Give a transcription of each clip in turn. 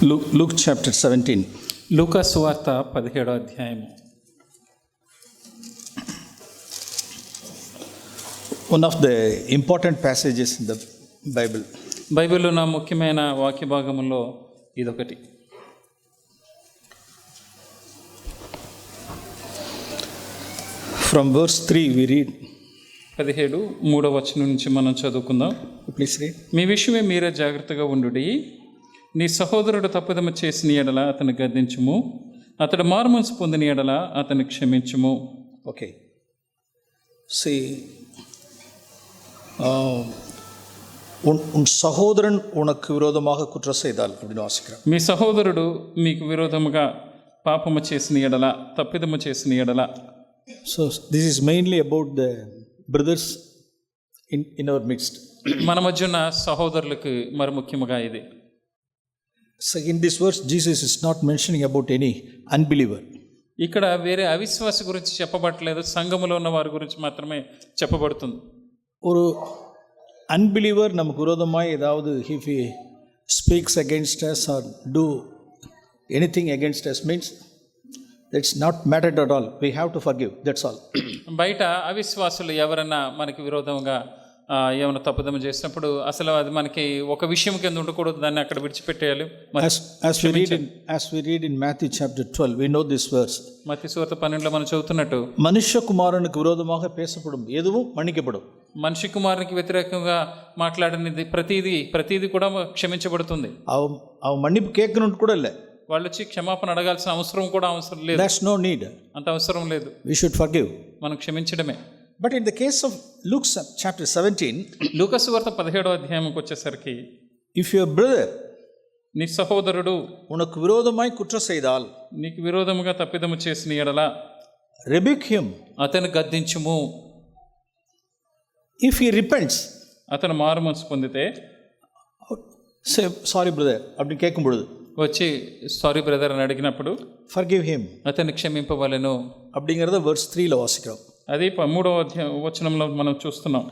Luke chapter 17. లూకా సువార్త 17వ అధ్యాయము. One of the important passages in the Bible. బైబిల్లో ఉన్న ముఖ్యమైన వాక్య భాగములో ఇదొకటి. From verse 3 we read. 17 వచనం నుంచి మనం చదువుకుందాం. Please read. మీ విషయమే మీరే జాగ్రత్తగా ఉండుడి. నీ సహోదరుడు తప్పుదమ చేసిన ఎడల అతను గద్దించుము, అతడు మారుమనసు పొందిన ఎడల అతను క్షమించుము. Okay. See, உன் சகோதரன் உனக்கு விரோதமாக குற்றம் செய்தால் அப்படின்னு வாசிக்கிறேன். మీ సహోదరుడు మీకు విరోధముగా పాపము చేసిన ఎడల, తప్పిదము చేసిన ఎడల. So this is mainly about the brothers in our midst. మన మధ్య ఉన్న సహోదరులకు మరి ముఖ్యముగా ఇది. So in this verse Jesus is not mentioning about any unbeliever. ఇక్కడ వేరే అవిశ్వాస గురించి చెప్పబడలేదు, సంఘములో ఉన్న వారి గురించి మాత్రమే చెప్పబడుతుంది. ஒரு அன்பிலீவர் நமக்கு விரோதமாய் ஏதாவது if he speaks against us or do anything against us means that's not matter at all. We have to forgive, that's all. బయట అవిశ్వాసులు ఎవరన్నా మనకి విరోధంగా ఏమైనా తప్పుదమ చేసినప్పుడు అసలు అది మనకి ఒక విషయం కింద ఉండకూడదు, దాన్ని అక్కడ విడిచిపెట్టేయాలి. As we read in Matthew chapter 12, we know this verse. మత్తయి సువార్త 12లో మనం చదువుతున్నట్టు, మనుష్య కుమారునికి విరోధமாக பேசப்படும் எதுவும் மன்னிக்கப்படும். మనిషి కుమారునికి వ్యతిరేకంగా మాట్లాడినది ప్రతిదీ కూడా క్షమించబడుతుంది. அவன் மன்னிப்பு கேட்கணும்னு கூட இல்லை, వాళ్ళు వచ్చి క్షమాపణ అడగాల్సిన అవసరం లేదు. There's no need. అంత అవసరం లేదు. We should forgive. మనం క్షమించడమే. But in the case of Luke chapter 17, లూకా సువార్త 17వ అధ్యాయంకి వచ్చేసరికి, if your brother నీ సహోదరుడు உனக்கு விரோதமாய் குற்றம் செய்தால், నీకు విరోధముగా తప్పిదము చేసిన ఎడల rebuke him. అతను గద్దించుము. If he repents, అతను మారుమనసు పొందితే, say sorry brother அப்படி கேட்கும் பொழுது వచ్చి సారీ బ్రదర్ అని అడిగినప్పుడు forgive him అతన్ని క్షమింపవలెను அப்படிங்கறத verse 3 లో వాసిக்கிறோம். అది 13వ వచనంలో మనం చూస్తున్నాం.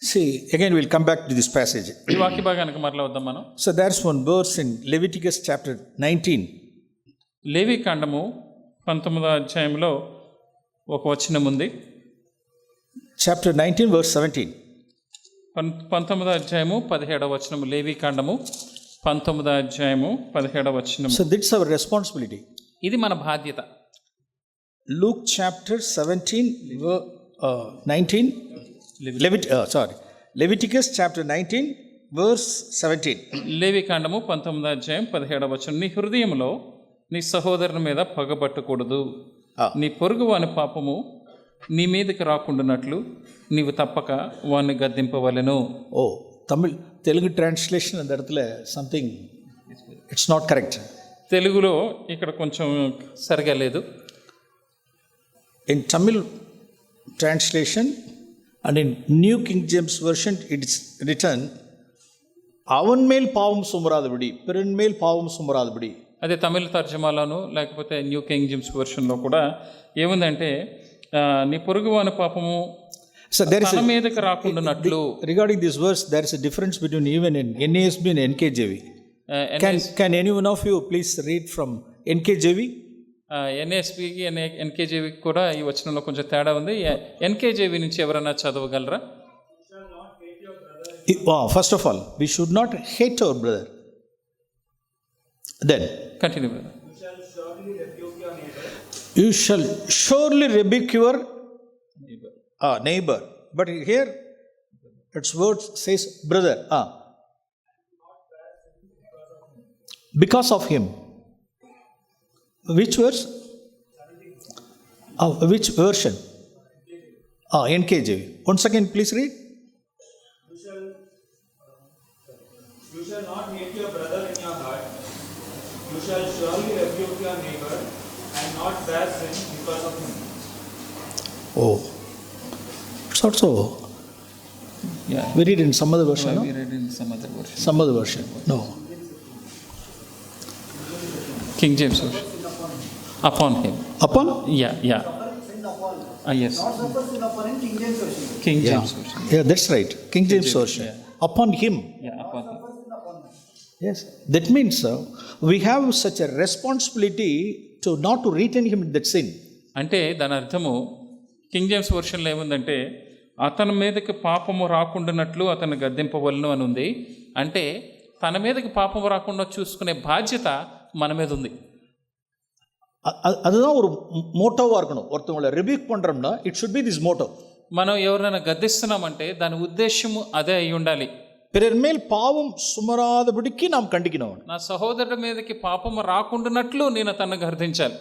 See, again we'll come back to this passage. ఈ వాక్య భాగానికి మరలా వద్దాం మనం. So there's one verse in Leviticus chapter 19. లేవి కాండము 19వ అధ్యాయంలో ఒక వచనం ఉంది. Chapter 19 verse 17. 19వ అధ్యాయము 17వ వచనం. లేవి కాండము 19వ అధ్యాయము 17వ వచనం. So that's our responsibility. ఇది మన బాధ్యత. Luke chapter 19 Leviticus chapter 19 verse 17. లేవి కాండము 19వ అధ్యాయం 17వ వచనం. నీ హృదయంలో నీ సహోదరుని మీద పగబట్టకూడదు, నీ పొరుగు వాని పాపము నీ మీదకి రాకుండానట్లు నీవు తప్పక వాన్ని గద్దింపవలెను. తెలుగు ట్రాన్స్లేషన్ அந்த இடத்துல సంథింగ్ ఇట్స్ నాట్ కరెక్ట్. తెలుగులో ఇక్కడ కొంచెం సరిగా లేదు. In Tamil translation and in New King James Version it is written, அவன் மேல் பாவம் சுமராதபடி பிறன் மேல் பாவம் சுமராதபடி. అదే తమిళ తర్జమాలోను లేకపోతే న్యూ కింగ్ జేమ్స్ వెర్షన్లో కూడా ఏముందంటే, నీ పొరుగు వాని పాపము తన మీదకి రాకుండానట్లు. Regarding this verse there is a difference between even in NASB and NKJV. Can any one of you please read from NKJV? ఎన్ఎస్పికి ఎన్కేజేవికి కూడా ఈ వచనంలో కొంచెం తేడా ఉంది. ఎన్కేజేవి నుంచి ఎవరైనా చదవగలరా? First of all, we should not hate our brother. Then continue brother. You shall surely rebuke your neighbor. But here its word says brother. Because of him. Which verse? Which version? NKJV. Once again, please read. You shall not hate your brother in your heart. You shall surely rebuke your neighbor and not bear sin because of him. It's also. Yeah. We read in some other version. We read in some other version. Some other version. No. King James version. Upon him. Upon? Yeah. Yes. Not suffer sin upon him, King James version. King James version. Yeah, that's right. King James version. Yeah. Upon him. Yeah, upon him. Yes. That means we have such a responsibility to not to retain him in that sin. అంటే దాని అర్థము king James వర్షన్లో ఏముందంటే అతని మీదకి పాపము రాకుండానట్లు అతను గద్దింపవలను అని ఉంది. అంటే తన మీదకి పాపము రాకుండా చూసుకునే బాధ్యత మన మీద ఉంది. அதுதான் ஒரு மோட்டோவாக இருக்கணும். ஒருத்தவங்களை ரிபீக் பண்ணுறோம்னா it should be this motto. మనం ఎవరైనా గద్దిస్తున్నామంటే దాని ఉద్దేశము అదే అయి ఉండాలి. பிறர் மேல் பாவம் சுமராதபடிக்கு நாம் கண்டிக்கணும். నా సహోదరుడి మీదకి పాపము రాకుండానట్లు నేను అతన్ని గర్దించాలి.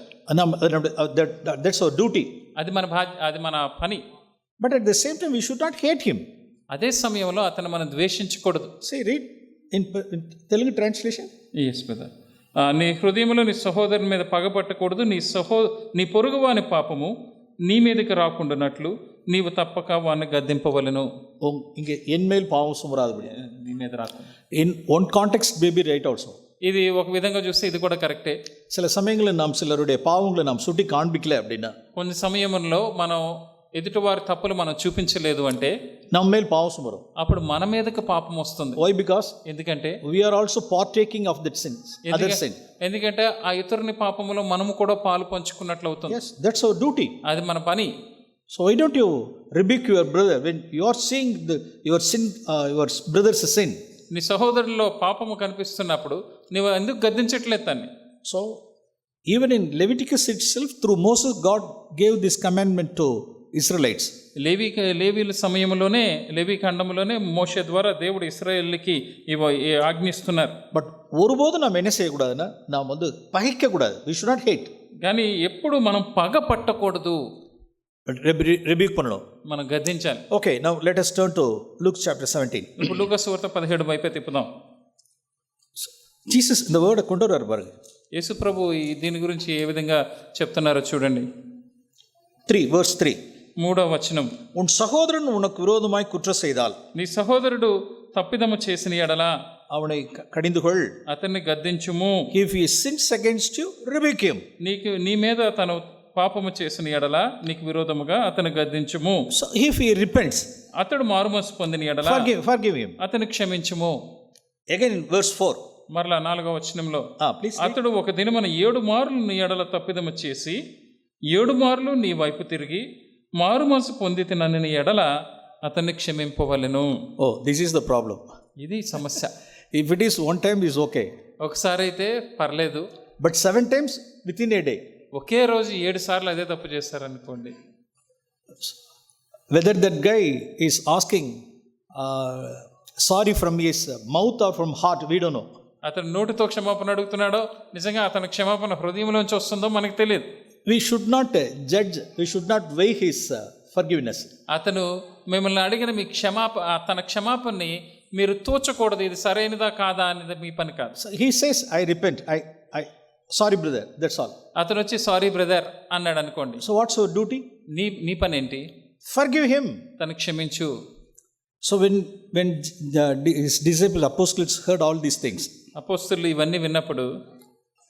That's our duty. అది మన పని. But at the same time we should not hate him. అదే సమయంలో అతను మనం ద్వేషించకూడదు. Say read in Telugu translation. Yes brother. నీ హృదయంలో నీ సహోదరుని మీద పగపట్టకూడదు, నీ పొరుగువాని పాపము నీ మీదకి రాకుండానట్లు నీవు తప్పక వాడిని గద్దింపవలను. ఇంకే ఎన్మేల్ పాపం సుమరాదబడి నీ మీద రాకుండా. In one context may be right also. ఇది ఒక విధంగా చూస్తే ఇది కూడా కరెక్టే. சில சமயங்களில் நாம் சிலருடைய பாவங்களை நாம் சுட்டி காண்பிக்கல அப்படின்னா, కొన్ని సమయంలో మనం ఎదుటివారి తప్పులు మనం చూపించలేదు అంటే நம்ம மேல் பாவம் சுமரும். అప్పుడు మన మీదకి పాపం వస్తుంది. Why? Because ఎందుకంటే we are also partaking of that sin, other sin. ఎందుకంటే ఆ ఇతరుని పాపములో మనము కూడా పాలు పంచుకున్నట్లు అవుతుంది. Yes, that's our duty. అది మన పని. So why don't you rebuke your brother when you are seeing your sin, your brother's sin? నీ సహోదరుల్లో పాపము కనిపిస్తున్నప్పుడు నువ్వు ఎందుకు గద్దించట్లేదు దాన్ని? So even in Leviticus itself, through Moses, God gave this commandment to Israelites. లేవీల సమయంలోనే, లేవీ ఖండంలోనే మోషే ద్వారా దేవుడు ఇశ్రాయేలుకి ఆజ్ఞిస్తున్నారు. బట్ ஒருபோதும் நாம் என்ன செய்யக்கூடாதுன்னா, நாம் வந்து பகைக்க கூடாது. We should not hate. కానీ ఎప్పుడు మనం పగ పట్టకూడదు, rebuke பண்ணணும், మనం గద్దించాలి. Okay, now let us turn to Luke chapter 17. ఇప్పుడు లూకా సువార్త 17 వైపే తిప్పుదాం. జీసస్ இந்த வேர்டை கொண்டு வராரு பாருங்க. యేసు ప్రభు దీని గురించి ఏ విధంగా చెప్తున్నారో చూడండి. 3 verse 3. 3వ వచనం. உன் சகோதரன் உனக்கு விரோதமாய் குற்றம் செய்தால், నీ సహోదరుడు తప్పిదము చేసిన ఎడల அவனை கடிந்து கொள், అతన్ని గద్దించుము. if he sins against you, rebuke him. నీ మీద తను పాపము చేసిన ఎడల నీకు విరోధముగా అతను గద్దించుము. So if he repents, అతడు మారుమనసు పొందిన ఎడల forgive him. అతను క్షమించుము. Again in verse 4. మరలా 4వ వచనంలో, please. అతడు ఒక దినమున 7 మార్లు నీ ఎడల తప్పిదము చేసి 7 మార్లు నీ వైపు తిరిగి మారుమనసు పొందితినని నీ ఎడల అతన్ని క్షమింపవలెను. Oh, this is the problem. ఇది సమస్య. If it is one time is okay, ఒకసారి అయితే పర్లేదు, but 7 times within a day, ఒకే రోజు 7 సార్లు అదే తప్పు చేస్తారనుకోండి, whether that guy is asking sorry from his mouth or from heart, we don't know. అతను నోటితో క్షమాపణ అడుగుతున్నాడో నిజంగా అతని క్షమాపణ హృదయంలోంచి వస్తుందో మనకు తెలియదు. We should not judge, we should not weigh his forgiveness. అతను మిమ్మల్ని అడిగిన మీ తన క్షమాపణని మీరు తోచకూడదు, ఇది సరైనదా కాదా అనేది మీ పని కాదు. So he says, I repent, I sorry brother, that's all. అతను వచ్చి సారీ బ్రదర్ అన్నాడు అనుకోండి. So what's your duty? నీ పని ఏంటి? Forgive him. తను క్షమించు. So when his disciples, apostles heard all these things, అపోస్తలులు ఇవన్నీ విన్నప్పుడు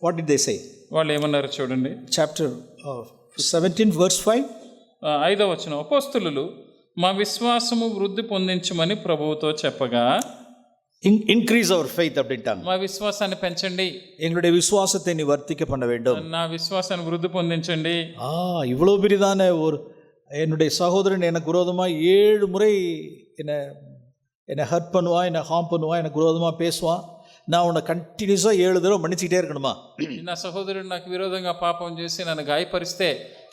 what did they say? వాళ్ళు ఏమన్నారు చూడండి. Chapter 17 verse 5. 5వ వచనం. అపోస్తలులు మా విశ్వాసము వృద్ధి పొందించమని ప్రభువుతో చెప్పగా, increase our faith அப்படிட்டாங்க. మా విశ్వాసాన్ని పెంచండి, எங்களுடைய விசுவாசத்தை நீ வர்த்திக்க பண்ண வேண்டும். నా విశ్వాసాన్ని వృద్ధి పొందించండి. இவ்வளவு பெரிதான ஒரு என்னுடைய சகோதரன் எனக்கு விரோதமாக 7 முறை என்னை ஹர்ட் பண்ணுவான், என்னை ஹார்ம் பண்ணுவான், எனக்கு விரோதமாக பேசுவான், நான் உன்னை கண்டினியூஸாக 7 தடவை மன்னிச்சுக்கிட்டே இருக்கணுமா? నా సహోదరుడు నాకు విరోధంగా పాపం చేసి నన్ను గాయపరిస్తే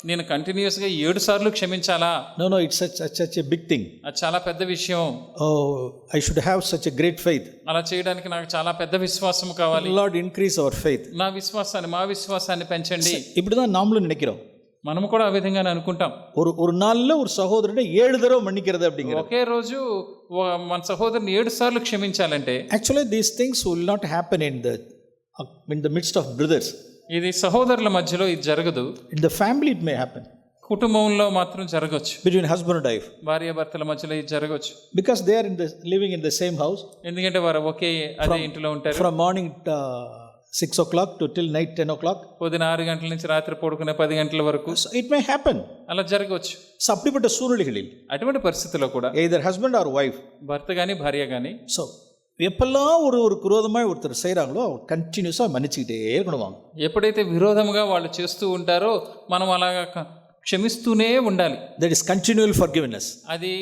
నేను కంటిన్యూస్గా 7 సార్లు క్షమించాలా? No, it's such a big thing. అది చాలా పెద్ద విషయం. I should have such a great faith. అలా చేయడానికి నాకు చాలా పెద్ద విశ్వాసం కావాలి. Lord, increase our faith. మా విశ్వాసాన్ని పెంచండి. இப்படிதான் நாமளும் நினைக்கிறோம். మనము కూడా ఆ విధంగానే అనుకుంటాం. ஒரு நாள்ல ஒரு సహోదరుని 7 தடவை మన్నిக்கிறது அப்படிங்கிறது. ఒకే రోజు మన సహోదరుని 7 సార్లు క్షమించాలంటే, actually these things will not happen in the midst of brothers. ఇది సహోదరుల మధ్యలో ఇది జరగదు. In the family it may happen. కుటుంబంలో మాత్రం జరగచ్చు. Between husband and wife. భార్యాభర్తల మధ్యలో ఇది జరగచ్చు. Because they are living in the same house. ఎందుకంటే వారు ఒకే అదే ఇంట్లో ఉంటారు. From morning 6 o'clock to till night 10 o'clock. పొద్దున 6 గంటల నుంచి రాత్రి పడుకునే 10 గంటల వరకు. So it may happen. అలా జరగవచ్చు. So அப்படிப்பட்ட சூழ்நிலைகளில், అటువంటి పరిస్థితుల్లో కూడా either husband or wife, భర్త కానీ భార్య కానీ, so எப்பெல்லாம் ஒரு குரோதமாக ஒருத்தர் செய்கிறாங்களோ கண்டினியூஸாக மன்னிச்சுக்கிட்டே இருக்கணும் வாங்க. ఎప్పుడైతే విరోధముగా వాళ్ళు చేస్తూ ఉంటారో మనం అలాగా క్షమిస్తూనే ఉండాలి. That is continual forgiveness. అది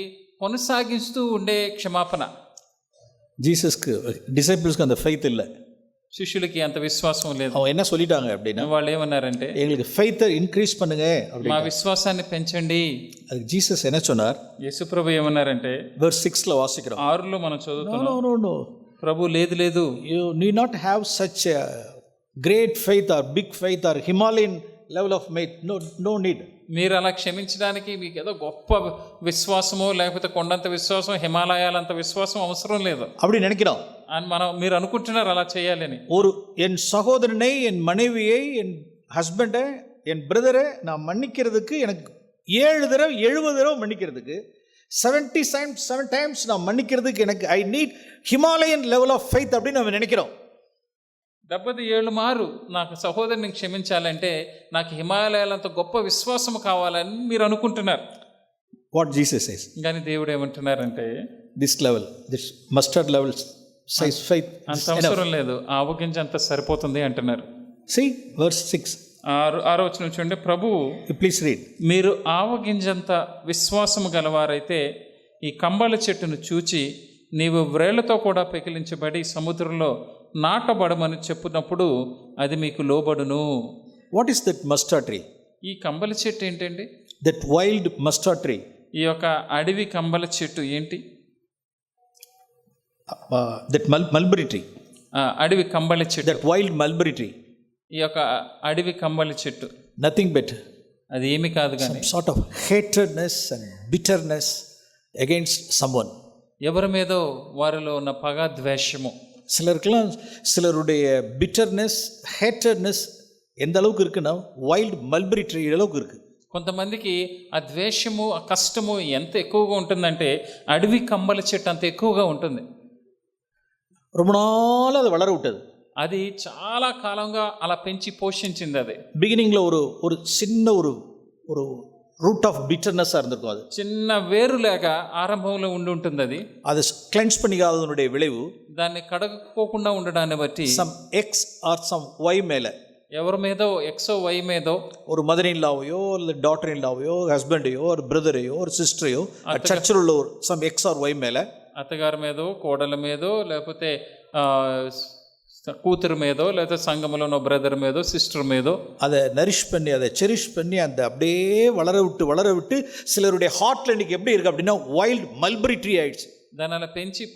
కొనసాగిస్తూ ఉండే క్షమాపణ. ஜீசஸ்க்கு டிசைபிள்ஸ்க்கு அந்த ஃபெய்த் இல்லை. శిష్యులకి అంత విశ్వాసం లేదు. அவங்க என்ன சொல்லிட்டாங்க அப்படின்னா, వాళ్ళు ఏమన్నారంటే எங்களுக்கு ஃபெய்த்தை இன்க்ரீஸ் பண்ணுங்க మా విశ్వాసాన్ని పెంచండి. அதுக்கு ஜீசஸ் என்ன சொன்னார்? యేసుప్రభు ఏమన్నారంటే verse 6లో వాసిக்கிறோம். 6లో మనం చదువుతున్నాం. No. ప్రభు లేదు You need not have such a great faith or big faith or Himalayan level of faith. No need. మీరు అలా క్షమించడానికి మీకు ఏదో గొప్ప విశ్వాసమో లేకపోతే కొండంత విశ్వాసం, హిమాలయాలంత విశ్వాసం అవసరం లేదు அப்படி நினைக்கிறோம் అని మీరు అనుకుంటున్నారు అలా చేయాలని. என் சகோதரனை, என் மனைவியை, என் ஹஸ்பண்டை, என் பிரதரை நான் மன்னிக்கிறதுக்கு எனக்கு 7 தடவை 70 தடவை மன்னிக்கிறதுக்கு 77 டைம்ஸ் நான் மன்னிக்கிறதுக்கு எனக்கு I need Himalayan level of faith அப்படின்னு நம்ம நினைக்கிறோம். 77 మారు నాకు సహోదరుని క్షమించాలంటే నాకు హిమాలయాలంత గొప్ప విశ్వాసం కావాలని మీరు అనుకుంటున్నారు. వాట్ జీసస్ సేస్, కానీ దేవుడు ఏమంటున్నారంటే this level, this mustard level size faith అంత అవసరం లేదు, ఆవగింజ అంత సరిపోతుంది అంటున్నారు. See verse 6. 6వ వచనం చూడండి. ప్రభువు ప్లీజ్ రీడ్. మీరు ఆవగింజంత విశ్వాసము గలవారైతే ఈ కంబళ చెట్టును చూచి నీవు వ్రేళ్లతో కూడా పెకిలించబడి సముద్రంలో నాటబడమని చెప్పినప్పుడు అది మీకు లోబడును. What is that mustard tree? ఈ కంబళ చెట్టు ఏంటండి? That wild mustard tree. ఈ యొక్క అడవి కంబళ చెట్టు ఏంటి? That mulberry tree. అడవి కంబళ చెట్టు. That wild mulberry tree. ఈ యొక్క అడవి కంబళ చెట్టు నథింగ్ బట్ అది ఏమి కాదు కానీ sort of hatredness and bitterness against someone. ఎవరి మీదో వారిలో ఉన్న పగ, ద్వేషము. சிலருக்கெல்லாம் சிலருடைய பிட்டர்னஸ், ஹேட்டர்னஸ் எந்த அளவுக்கு இருக்குன்னா వైల్డ్ మల్బరీ ట్రీ அளவுக்கு இருக்கு. కొంతమందికి ఆ ద్వేషము, ఆ కష్టము ఎంత ఎక్కువగా ఉంటుందంటే అడవి కంబల చెట్టు అంత ఎక్కువగా ఉంటుంది. ரொம்ப நாள் அது வளர விட்டது. అది చాలా కాలంగా అలా పెంచి పోషించింది. అది బిగినింగ్లో ஒரு சின்ன ஒரு రూట్ ఆఫ్ బిటర్నెస్ஸாக இருந்திருக்கும். அது చిన్న వేరులాగా ఆరంభంలో ఉండి ఉంటుంది. அது கிளென்ஸ் பண்ணிக்காததனுடைய விளைவு దాన్ని కడగకోకుండా ఉండడాన్ని బట్టి some X or some Y மேலே, ఎవరి మీదో ఎక్సో వై మీదో, ஒரு மதர் இன் லாவையோ இல்லை டாட்டர் இன் லாவையோ, ஹஸ்பண்டையோ ஒரு பிரதரையோ ஒரு சிஸ்டரையோ சர்ச்சில் உள்ள ஒரு சம் எக்ஸ் ஆர் వై மேலே, అత్తగారి మీదో, కోడల మీదో, లేకపోతే కూతురు మీదో, లేకపోతే సంఘంలో ఉన్న బ్రదర్ మీదో, సిస్టర్ మీదో அதை நரிஷ் பண்ணி, அதை செரிஷ் பண்ணி அந்த அப்படியே வளர விட்டு சிலருடைய ஹார்ட்ல இன்னைக்கு எப்படி இருக்கு அப்படின்னா వైల్డ్ మల్బరీ ట్రీ ఆయిడ్స్. దాన్ని అలా పెంచి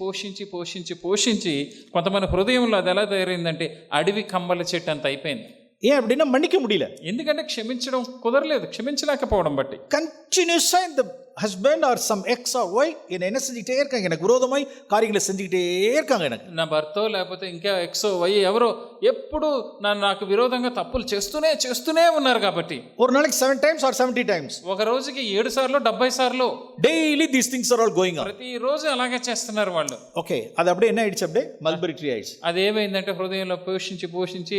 పోషించి కొంతమంది హృదయంలో అది ఎలా తయారైందంటే అడవి కంబల చెట్టు అంత అయిపోయింది. ஏன் அப்படின்னா மன்னிக்க முடியல. ఎందుకంటే క్షమించడం కుదరలేదు, క్షమించలేకపోవడం బట్టి. கண்டினியூஸா இந்த husband or some X or Y என்ன செஞ்சுக்கிட்டே இருக்காங்க, எனக்கு விரோதமாய் காரியங்களை செஞ்சுக்கிட்டே இருக்காங்க. எனக்கு నా భర్తో లేకపోతే ఇంకా ఎక్సో వై ఎవరో ఎప్పుడు నాకు విరోధంగా తప్పులు చేస్తూనే ఉన్నారు. కాబట్టి ஒரு நாளைக்கு 7 times or 70 times, ఒక రోజుకి 7 సార్లు 70 సార్లు daily these things are all going on. ప్రతిరోజు అలాగే చేస్తున్నారు వాళ్ళు. ఓకే, అది அப்படியே என்ன ஆயிடுச்சு, அப்படியே మల్బరీ ట్రీ ఆయిడ్స్. అది ఏమైందంటే హృదయంలో పోషించి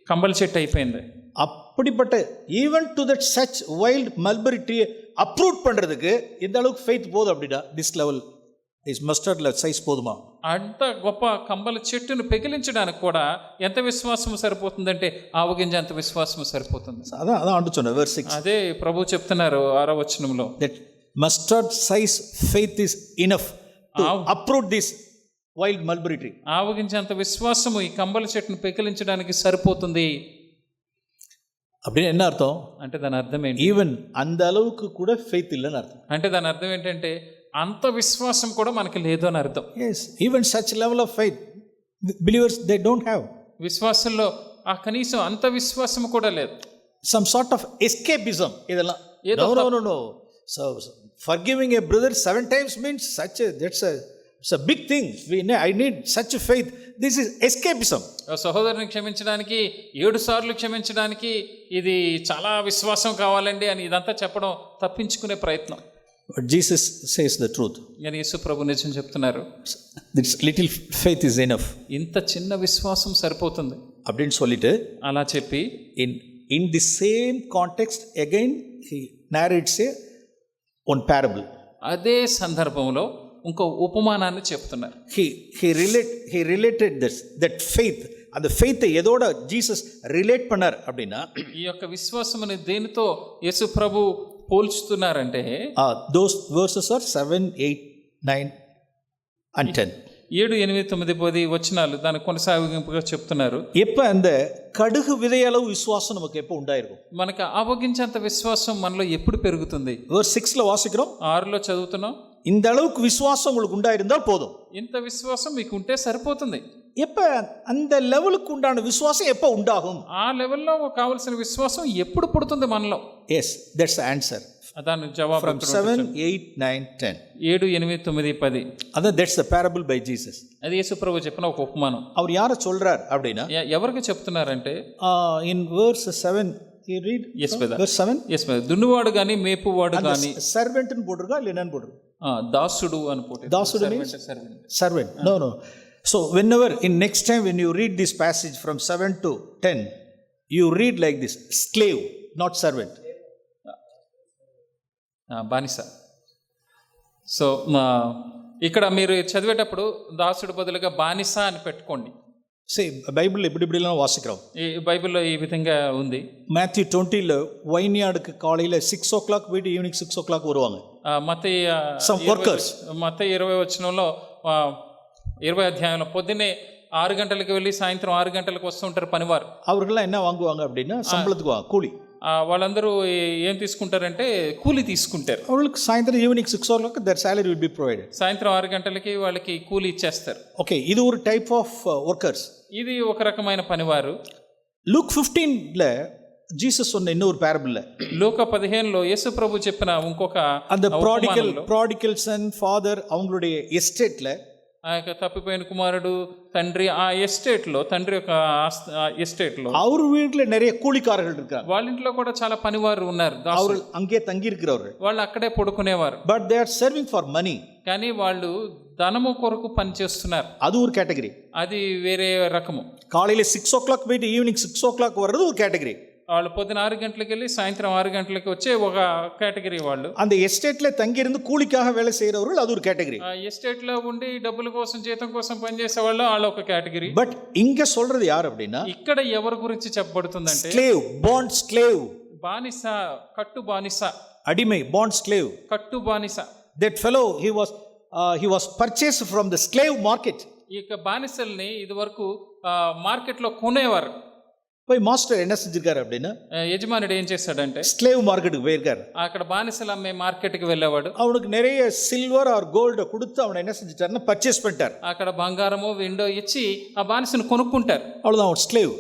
కంబల చెట్టు అయిపోయింది. அப்படிப்பட்ட even to that such wild mulberry tree approve பண்றதுக்கு எந்த அளவுக்கு ஃபெய்த் போகுது அப்படின்னா this level is mustard size போதுமா? అంత గొప్ప కంబల చెట్టును పెకిలించడానికి కూడా ఎంత విశ్వాసం సరిపోతుందంటే ఆవగింజ అంత విశ్వాసం సరిపోతుంది. అதான் అంటూ சொன்ன verse 6. అదే ప్రభు చెప్తున్నారు 6వ వచనంలో, that mustard size faith is enough to uproot this wild mulberry tree. ఆవగింజ అంత విశ్వాసము ఈ కంబల చెట్టును పెకిలించడానికి సరిపోతుంది. அப்படின்னு என்ன அர்த்தம் అంటే దాని అర్థం ఏంటి? ఈవెన్ அந்த அளவுக்கு கூட faith இல்லைன்னு అర్థం. అంటే దాని అర్థం ఏంటంటే అంత విశ్వాసం కూడా మనకి లేదు అని అర్థం. yes, even such level of faith believers they don't have. విశ్వాసంలో ఆ కనీసం అంత విశ్వాసం కూడా లేదు. some sort of escapism இதெல்லாம். no so forgiving a brother 7 times means such a it's a big thing. I need such a faith. This is escapism. సహోదరుని క్షమించడానికి 7 సార్లు క్షమించడానికి ఇది చాలా విశ్వాసం కావాలండి అని ఇదంతా చెప్పడం తప్పించుకునే ప్రయత్నం. But Jesus says the truth. నేను యేసు ప్రభు నిజం చెప్తున్నారు. This little faith is enough. ఇంత చిన్న విశ్వాసం సరిపోతుంది அப்படின்னு சொல்லிட்டு అలా చెప్పి in the same context again he narrates one parable. అదే సందర్భంలో ఇంకో ఉపమానాన్ని చెప్తున్నారు. he related that faith. அந்த faith எதோட ஜீசஸ் ரிலேட் பண்ணார் அப்படின்னா, ఈ యొక్క విశ్వాసముని దేనితో యేసు ప్రభు పోల్చుతున్నారంటే those verses are 7, 8, 9 and 10. 7, 8, 9, 10 వచనాలు దాని కొనసాగింపుగా చెప్తున్నారు. எப்ப அந்த கடுகு விதையளவு விசுவாசம் நமக்கு எப்போ உண்டாயிருக்கும்? మనకు ఆవగించేంత విశ్వాసం మనలో ఎప్పుడు పెరుగుతుంది? verse 6 வாசிக்கிறோம், 6లో చదువుతున్నాం. இந்த அளவுக்கு விசுவாசம் உங்களுக்கு உண்டாயிருந்தால் போதும். ఇంత విశ్వాసం మీకు ఉంటే సరిపోతుంది. எப்ப அந்த லெவலுக்கு உண்டான விசுவாசம் எப்ப உண்டாகும்? ఆ లెవెల్లో కావాల్సిన విశ్వాసం ఎప్పుడు పుడుతుంది మనలో? yes, that's the answer. దాని జవాబు from 7, 8, 9, 10. 7, 8, 9, 10. that's the parable by Jesus. అది యేసు ప్రభు చెప్పిన ఒక ఉపమానం. அவர் யார சொல்றார் அப்படினா, ఎవరికి చెప్తున్నారంటే in verse 7 you read. yes brother. verse 7. yes brother. దున్నువాడు గాని మేపువాడు గాని servant ను போடுறா இல்ல என்னன்னு போடுறா? దాసుడు అని పోటే. దాసుడు means servant. no. so whenever in next time when you read this passage from 7 to 10, you read like this: slave, not servant. బానిస. సో ఇక్కడ మీరు చదివేటప్పుడు దాసుడు బదులుగా బానిస అని పెట్టుకోండి. సే బైబిల్ இப்படிலாம் வாசிக்கிறோம். ఈ బైబిల్లో ఈ విధంగా ఉంది. మాథ్యూ 20లో వైన్ యార్డ్కి కాலையில 6 o'clock పోయి ఈవినింగ్ 6 o'clock வருவாங்க. మత్తయి 20 వచనంలో 20 అధ్యాయంలో పొద్దున్నే 6 గంటలకు వెళ్ళి సాయంత్రం 6 గంటలకు వస్తుంటారు పనివారు. அவர்கள்லாம் என்ன வாங்குவாங்க அப்படின்னா சம்பளத்துக்கு கூலி. వాళ్ళందరూ ఏం తీసుకుంటారంటే కూలి తీసుకుంటారు. அவங்களுக்கு సాయంత్రం evening 6 o'clock their salary will be provided. సాయంత్రం 6 గంటలకి వాళ్ళకి కూలి ఇచ్చేస్తారు. ఓకే, ఇది ఒక టైప్ ఆఫ్ వర్కర్స్. ఇది ఒక రకమైన పనివారు. లూక్ 15లో జీసస్ சொன்ன இன்னொரு parable, లూకా 15లో యేసు ప్రభు చెప్పిన ఇంకొక அந்த prodigal son father அவங்களுடைய ఎస్టేట్ல ఆ యొక్క తప్పిపోయిన కుమారుడు తండ్రి ఆ ఎస్టేట్లో తండ్రి యొక్క ఎస్టేట్లో அவர் வீட்டுல நிறைய கூலிக்காரர்கள் இருக்காங்க. వాళ్ళ ఇంట్లో కూడా చాలా పనివారు ఉన్నారు. அவர் அங்கே தங்கி இருக்கிறவர்கள். వాళ్ళు అక్కడే పడుకునేవారు. But they are serving for money. కానీ వాళ్ళు ధనము కొరకు పని చేస్తున్నారు. அது ஒரு కేటగిరీ. అది వేరే రకము. காலையில 6 o'clock போயிட்டு ఈవినింగ్ 6 o'clock వరకు ஒரு కేటగిరీ. వాళ్ళు పొద్దున 6 గంటలకు వెళ్ళి సాయంత్రం 6 గంటలకు వచ్చే ఒక కేటగిరీ వాళ్ళు. அந்த ఎస్టేట్ல தங்கி இருந்து கூலிக்காக வேலை செய்யறவர்கள் அது ஒரு கேటగిరీ. ఆ ఎస్టేట్లో ఉండి డబ్బుల కోసం జీతం కోసం పనిచేసే వాళ్ళు వాళ్ళ ఒక కేటగిరీ. బట్ ఇంక சொல்றது யார் அப்படினா, ఇక్కడ ఎవరి గురించి చెప్పబడుతుందంటే స్లేవ్, బాండ్ స్లేవ్, బానిస, కట్టు బానిస, అడిమై, బాండ్ స్లేవ్, కట్టు బానిస. that fellow he was purchased from the slave market. ఈ యొక్క బానిసల్ని ఇది వరకు మార్కెట్లో కొనేవారు. పోయి మాస్టర్ என்ன செஞ்சிருக்காரு அப்படினா, యజమానుడు ఏం చేశాడంటే స్లేవ్ మార్కెట్కి పోயிருக்காரு. అక్కడ బానిసలు అమ్మే మార్కెట్కి వెళ్ళేవాడు. அவனுக்கு நிறைய சில்வர் ஆர் கோல்ட் கொடுத்து அவனை என்ன செஞ்சிட்டாருன்னா பர்ச்சேஸ் பண்ணிட்டார். అక్కడ బంగారమో వెండో ఇచ్చి ఆ బానిసను కొనుక్కుంటారు. அவ்வளவுதான், அவன் ஸ்லேவ்,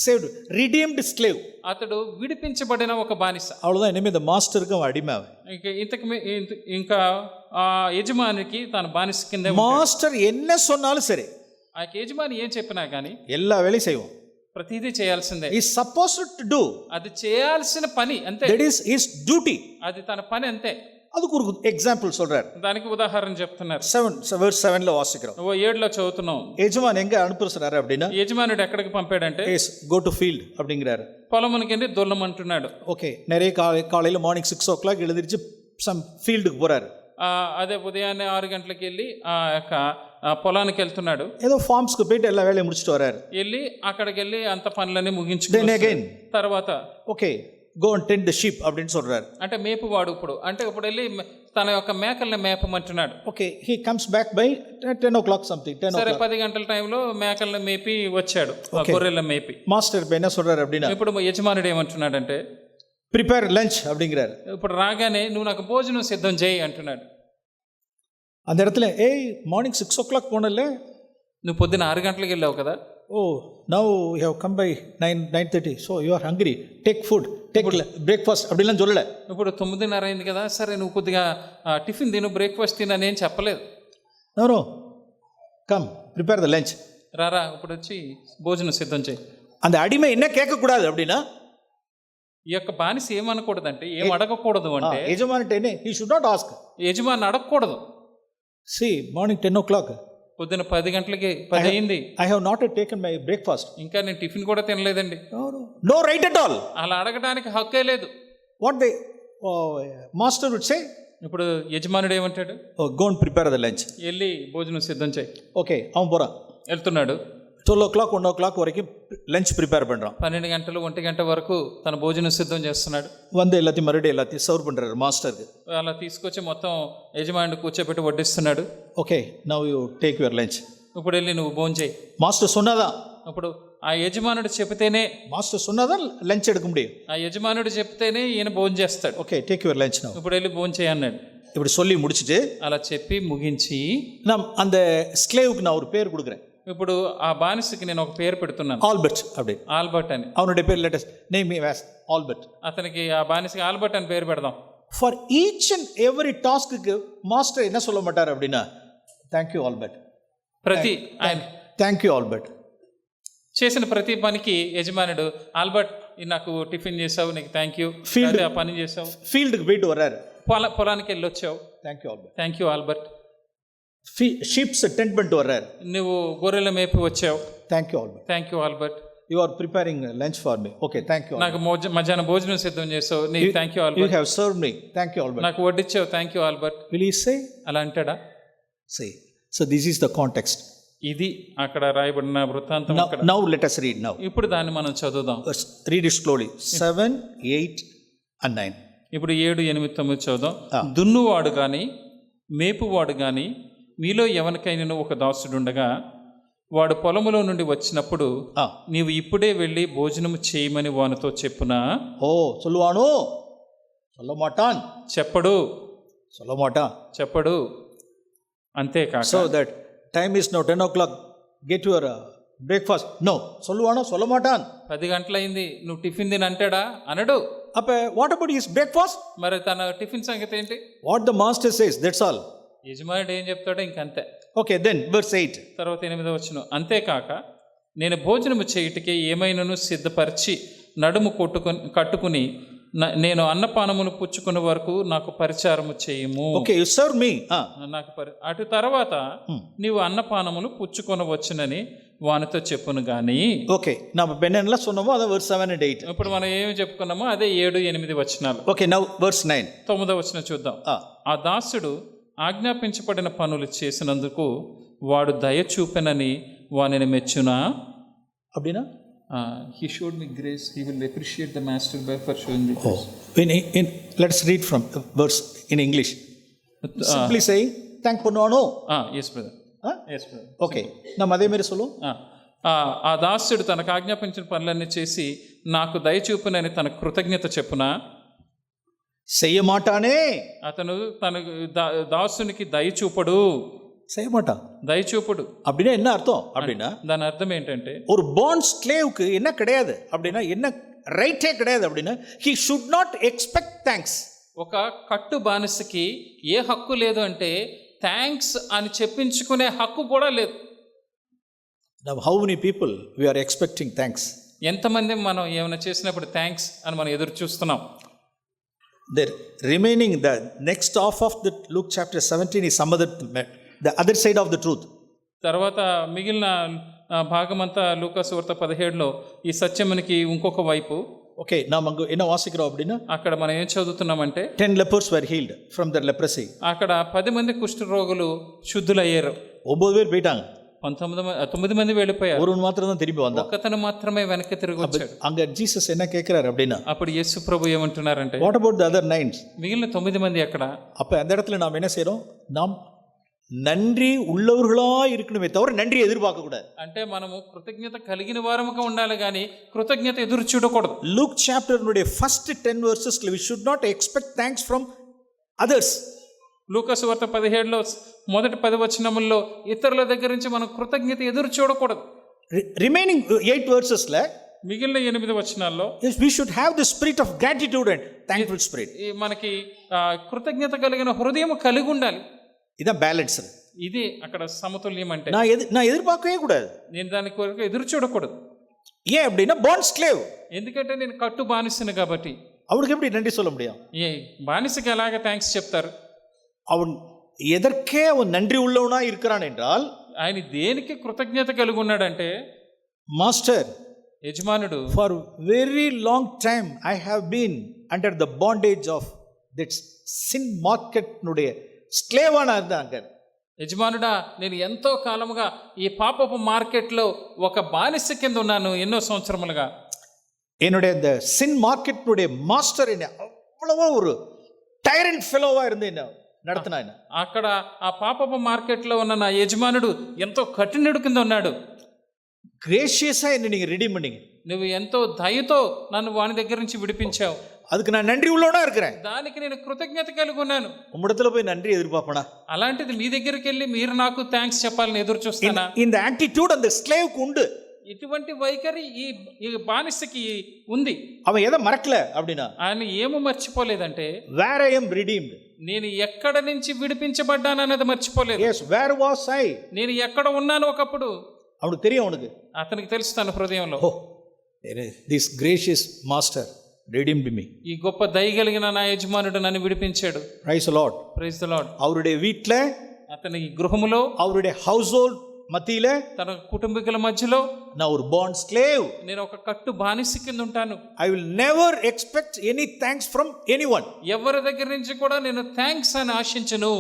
సేవ్డ్, రిడీమ్డ్ స్లేవ్. అతడు విడిపించబడిన ఒక బానిస. அவ்வளவுதான், இனிமே இந்த మాస్టర్కి அவன் అడిமை. ఇంకా ఆ యజమానికి తన బానిస కింద. మాస్టర్ என்ன சொன்னாலும் సరే, ఆ యజమాని ఏం చెప్పినా కానీ எல்லா வேலையும் செய்வோம். ప్రతిదీ చేయాల్సిందే. He is supposed to do. అది చేయాల్సిన పని అంతే. That is his duty. అది తన పని అంతే. அதுக்கு ஒரு எக்ஸாம்பிள் சொல்றார். దానికి ఉదాహరణ చెప్తున్నారు. 7 7లో వాసిக்கிறோம். 7లో చదువుతున్నాం. యజమాని எங்க அனுப்புறாரு அப்படினா, యజమానుడు ఎక్కడికి పంపాడంటే yes go to field அப்படிங்கறாரு. పొలమునికి వెళ్ళి దున్నమంటున్నాడు. ఓకే, நிறைய காலையில మార్నింగ్ 6 o'clock எழுந்திருச்சு some ఫీల్డ్కి పోறாரு. అదే ఉదయాన్నే 6 గంటలకు వెళ్ళి ఆ యొక్క పొలానికి వెళ్తున్నాడు. ఏదో ఫార్మ్స్కి పోయి எல்லா வேலையும் முடிச்சிட்டு வராரு. వెళ్ళి అక్కడికి వెళ్ళి అంత పనులన్నీ ముగించుకుని తర్వాత okay go and tend the sheep அப்படின்னு சொல்றாரு. అంటే మేపువాడు ఇప్పుడు వెళ్ళి తన యొక్క మేకల్ని మేపమంటున్నాడు. Okay, he comes back by 10 o'clock something. 10 o'clock. సరే 10 గంటల టైంలో మేకల్ని మేపి వచ్చాడు. గొర్రెల్ని మేపి. మాస్టర్ என்ன சொல்றாரு அப்படினா, ఇప్పుడు యజమానుడు ఏమంటున్నాడంటే ప్రిపేర్ లంచ్ அப்படிங்கறாரு. ఇప్పుడు రాగానే నువ్వు నాకు భోజనం సిద్ధం చేయి అంటున్నాడు. அந்த இடத்துல ஏய் మార్నింగ్ 6 o'clock போனல, నువ్వు పొద్దున 6 గంటలకు వెళ్ళావు కదా. Oh now you have come by 9:30 so you are hungry, take food, take breakfast அப்படிலாம் சொல்லல. ఇప్పుడు 9:30 అయింది కదా, సరే నువ్వు కొద్దిగా టిఫిన్ తిను, బ్రేక్ఫాస్ట్ తిను అని ఏం చెప్పలేదు. No come prepare the lunch, రారా ఇప్పుడు వచ్చి భోజనం సిద్ధం చేయి. அந்த అడిமை என்ன கேட்க கூடாது அப்படினா, ఈ యొక్క బానిస ఏమనకూడదంటే, ఏం అడగకూడదు అంటే, యజమాని he should not ask. యజమాని అడగకూడదు. See మార్నింగ్ 10 o'clock పొద్దున 10 గంటలకి 10 అయింది, I have not taken my breakfast. ఇంకా నేను టిఫిన్ కూడా తినలేదండి. No right at all. అలా అడగడానికి హక్కే లేదు. What the master would say, ఇప్పుడు యజమానుడు ఏమంటాడు? Oh, go and prepare the lunch. వెళ్ళి భోజనం సిద్ధం చేయి. Okay, அவன் போகிறான். వెళ్తున్నాడు. 12 o'clock 1 o'clock வரைக்கும் லஞ்ச் ப்ரிப்பேர் பண்ணுறான். 12 గంటలు 1 గంట వరకు తన భోజనం సిద్ధం చేస్తున్నాడు. வந்து எல்லாத்தையும் மறுபடியும் எல்லாத்தையும் சர்வ் பண்ணுறாரு மாஸ்டருக்கு. అలా తీసుకొచ్చి మొత్తం యజమానుడు కూర్చోబెట్టి వడ్డిస్తున్నాడు. Okay now you take your lunch. ఇప్పుడు వెళ్ళి నువ్వు భోజనం చేయి. మాస్టర్ சொன்னதா? అప్పుడు ఆ యజమానుడు చెప్తేనే, మాస్టర్ சொன்னதா లంచ్ எடுக்க முடியும். ఆ యజమానుడు చెప్తేనే ఈయన భోజనం చేస్తాడు. Okay take your lunch now. ఇప్పుడు వెళ్ళి భోజనం చేయి అన్నాడు. இப்படி சொல்லி முடிச்சுட்டு అలా చెప్పి ముగించి, நான் அந்த ஸ்லேவுக்கு நான் ஒரு பேர் கொடுக்குறேன். ఇప్పుడు ఆ బానిసకి నేను ఒక పేరు పెడుతున్నాను, ஆல்பர்ட் அப்படி. ఆల్బర్ట్ అని. அவனுடைய பேர் let's name me was Albert. అతనికి ఆ బానిసకి ఆల్బర్ట్ అని పేరు పెడదాం. ఫర్ ఈచ్ అండ్ ఎవ్రీ టాస్క్కి మాస్టర్ என்ன சொல்ல மாட்டார் அப்படின்னா థ్యాంక్ యూ ఆల్బర్ట్. ప్రతి ఆయన థ్యాంక్ యూ ఆల్బర్ట్ చేసిన ప్రతి పనికి యజమానుడు, ఆల్బర్ట్ నాకు టిఫిన్ చేసావు, నీకు థ్యాంక్ యూ, ఆ పని చేసావు. ఫీల్డ్కి పోయిட்டு வர்றாரு, పొలానికి వెళ్ళి వచ్చావు, thank you Albert. Thank you Albert. Sheeps tend பண்ணிட்டு வர்றாரு, నువ్వు గొర్రెల మేపి వచ్చావు, thank you Albert. Thank you Albert. You are preparing lunch for me, okay thank you. నాకు మధ్యాహ్నం భోజనం సిద్ధం చేసావు, నీకు thank you you Albert. Have served me, thank you Albert. నాకు వడ్డించావు, thank you Albert. Will he say? అలా అంటాడా? Say. So this is the context. ఇది అక్కడ రాయబడిన వృత్తాంతం. Now let us read now. ఇప్పుడు దాన్ని మనం చదువుదాం. Read it slowly. 7, 8 and 9. ఇప్పుడు 7, 8, 9 చదువుదాం. దున్నువాడు కానీ మేపువాడు కానీ మీలో ఎవరికైనా ఒక దాసుడుండగా వాడు పొలములో నుండి వచ్చినప్పుడు నీవు ఇప్పుడే వెళ్ళి భోజనం చేయమని వానితో చెప్పునా? ఓ சொல்லுவானோ? சொல்ல மாட்டான். చెప్పడు. சொல்ல மாட்டான். చెప్పడు. అంతేకాక so that time is now 10 o'clock, get your breakfast. no, சொல்லுவானோ? சொல்ல மாட்டான். 10 గంటలైంది, నువ్వు టిఫిన్ తిని అంటాడా? అనడు. அப்ப what about his breakfast? మరి తన టిఫిన్ సంగతి ఏంటి? what the master says, that's all. యజమానుడు ఏం చెప్తాడో ఇంకంతే. okay, then verse 8. తర్వాత 8వ వచనం. అంతేకాక నేను భోజనము చేయుటకే ఏమైనాను సిద్ధపరిచి నడుము కట్టుకుని నేను అన్నపానమును పుచ్చుకునే వరకు నాకు పరిచారము చేయము. okay, you serve me. నాకు అటు తర్వాత నీవు అన్నపానములు పుచ్చుకొనవచ్చునని వానితో చెప్పును గాని. ఓకే நம்ம என்னெல்லாம் சொன்னோமோ అదే verse 7 and 8. ఇప్పుడు మనం ఏమి చెప్పుకున్నామో అదే 7, 8 వచనాలు. okay, now verse 9. 9వ వచనం చూద్దాం. ఆ దాసుడు ఆజ్ఞాపించబడిన పనులు చేసినందుకు వాడు దయ చూపెనని వానిని మెచ్చునా? அப்படினா he showed me grace, he will appreciate the master by for showing me grace. Let's read from verse in English. simply saying thank பண்ணுவானோ? yes brother. yes brother. okay, நாம் அதே மாதிரி சொல்லுவோம். ఆ దాసుడు తనకు ఆజ్ఞాపించిన పనులన్నీ చేసి నాకు దయ చూపునని తన కృతజ్ఞత చెప్పునా? செய்ய மாட்டானே. అతను తన దాసునికి దయ చూపడు. செய்ய மாட்டான். దయ చూపుడు அப்படின்னா என்ன అర్థం? அப்படின்னா దాని అర్థం ఏంటంటే ஒரு బాండ్ స్లేవ్కి என்ன கிடையாது அப்படின்னா என்ன రైటే கிடையாது அப்படின்னா he should not expect thanks. ఒక కట్టు బానిసకి ఏ హక్కు లేదు అంటే థ్యాంక్స్ అని చెప్పించుకునే హక్కు కూడా లేదు. Now how many people we are expecting thanks? ఎంతమంది మనం ఏమైనా చేసినప్పుడు థ్యాంక్స్ అని మనం ఎదురు చూస్తున్నాం. The remaining, the next half of the Luke chapter 17 is some other, the other side of the truth. తర్వాత మిగిలిన భాగమంతా లూకా సువార్త 17లో ఈ సత్యమునికి ఇంకొక వైపు. ఓకే, நாம் அங்க என்ன வாசிக்கிறோம் அப்படினா అక్కడ మనం ఏం చదువుతున్నామంటే 10 lepers were healed from their leprosy. అక్కడ 10 మంది కుష్ఠరోగులు శుద్ధులయ్యారు. 9 பேர் போயிட்டாங்க. 9 మంది వెళ్ళిపోయారు. ஒருவன் மாத்திரம் தான் திரும்பி வந்தான். ఒకతను మాత్రమే వెనక్కి తిరిగి వచ్చాడు. அங்க జీసస్ என்ன கேக்குறாரு அப்படினா అప్పుడు యేసు ప్రభు ఏమంటున్నారంటే what about the other 9? మిగిలిన 9 మంది ఎక్కడ? அப்ப அந்த இடத்துல நாம் என்ன செய்றோம்? நாம் நன்றி உள்ளவர்களா இருக்கணுமே தவிர நன்றி எதிர்பார்க்க கூடாது. అంటే మనము కృతజ్ఞత కలిగిన వారముగా ఉండాలి కానీ కృతజ్ఞత ఎదురు చూడకూడదు. లూక్ చాప్టర్ నుండి first 10 verses we should not expect thanks from others. లూకా సువార్త 17లో మొదటి 10 వచనముల్లో ఇతరుల దగ్గర నుంచి మనం కృతజ్ఞత ఎదురు చూడకూడదు. రిమైనింగ్ 8 verses ల మిగిలిన 8 వచనాల్లో we should have the spirit of gratitude and thankful spirit. మనకి కృతజ్ఞత కలిగిన హృదయం కలిగి ఉండాలి. ఇదా బ్యాలెన్స్. ఇది అక్కడ సమతుల్యం. అంటే நான் எதிர்பார்க்கவே கூடாது. నేను దాని కొరకు ఎదురు చూడకూడదు. ஏன் அப்படின்னா பாண்ட் ஸ்லேவ். ఎందుకంటే నేను కట్టు బానిసను కాబట్టి. அவனுக்கு எப்படி நன்றி சொல்ல முடியும்? ఏ బానిసకి ఎలాగ థ్యాంక్స్ చెప్తారు? அவன் எதற்கே அவன் நன்றி உள்ளவனா இருக்கிறான் என்றால் ఆయన దేనికి కృతజ్ఞత కలిగి ఉన్నాడంటే మాస్టర్ యజమానుడు for very long time I have been under the bondage of that's sin மார்க்கெட்னுடைய ஸ்லேவா நான் இருந்தாங்க. యజమానుడా, నేను ఎంతో కాలముగా ఈ పాపపు మార్కెట్లో ఒక బానిస కింద ఉన్నాను ఎన్నో సంవత్సరములుగా. என்னுடைய இந்த சின் மார்க்கெட்னுடைய மாஸ்டர் என்ன அவ்வளவோ ஒரு டைரண்ட் ஃபெலோவா இருந்து என்ன நடத்தினா என்ன. అక్కడ ఆ పాపపు మార్కెట్లో ఉన్న నా యజమానుడు ఎంతో కఠినుడు కింద ఉన్నాడు. கிரேஷியஸா என்ன நீங்க ரெடி பண்ணீங்க. నువ్వు ఎంతో దయతో నన్ను వాని దగ్గర నుంచి విడిపించావు. அதுக்கு நான் நன்றி உள்ளவனா இருக்கிறேன். దానికి నేను కృతజ్ఞత కలిగి ఉన్నాను. உம்மிடத்துல போய் நன்றி எதிர்பார்ப்பனா? అలాంటిది మీ దగ్గరికి వెళ్ళి మీరు నాకు థ్యాంక్స్ చెప్పాలని ఎదురు చూస్తానా? இந்த ஆட்டிடியூட் அந்த ஸ்லேவுக்கு உண்டு. ఇటువంటి వైఖరి ఈ బానిసకి ఉంది. அவன் எதை மறக்கல அப்படின்னா, ఆయన ఏమో మర్చిపోలేదంటే, where I am redeemed. నేను ఎక్కడ నుంచి విడిపించబడ్డాను అన్నది మర్చిపోలేదు. yes, where was I. నేను ఎక్కడ ఉన్నాను ఒకప్పుడు அவனுக்கு தெரியும். அவனுக்கு అతనికి తెలుసు తన హృదయంలో, oh, this gracious master redeemed me. ఈ గొప్ప దయగలిగిన నా యజమానుడు నన్ను విడిపించాడు. praise the lord. Praise the Lord. அவருடைய வீட்ல, అతని గృహములో, அவருடைய ஹவுஸ்ஹோல்ட் மத்தியில, తన కుటుంబీకుల మధ్యలో நான் ஒரு born slave. నేను ఒక కట్టు బానిస కింద ఉంటాను. I will never expect any thanks from anyone. ఎవరి దగ్గర నుంచి కూడా నేను థ్యాంక్స్ అని ఆశించను.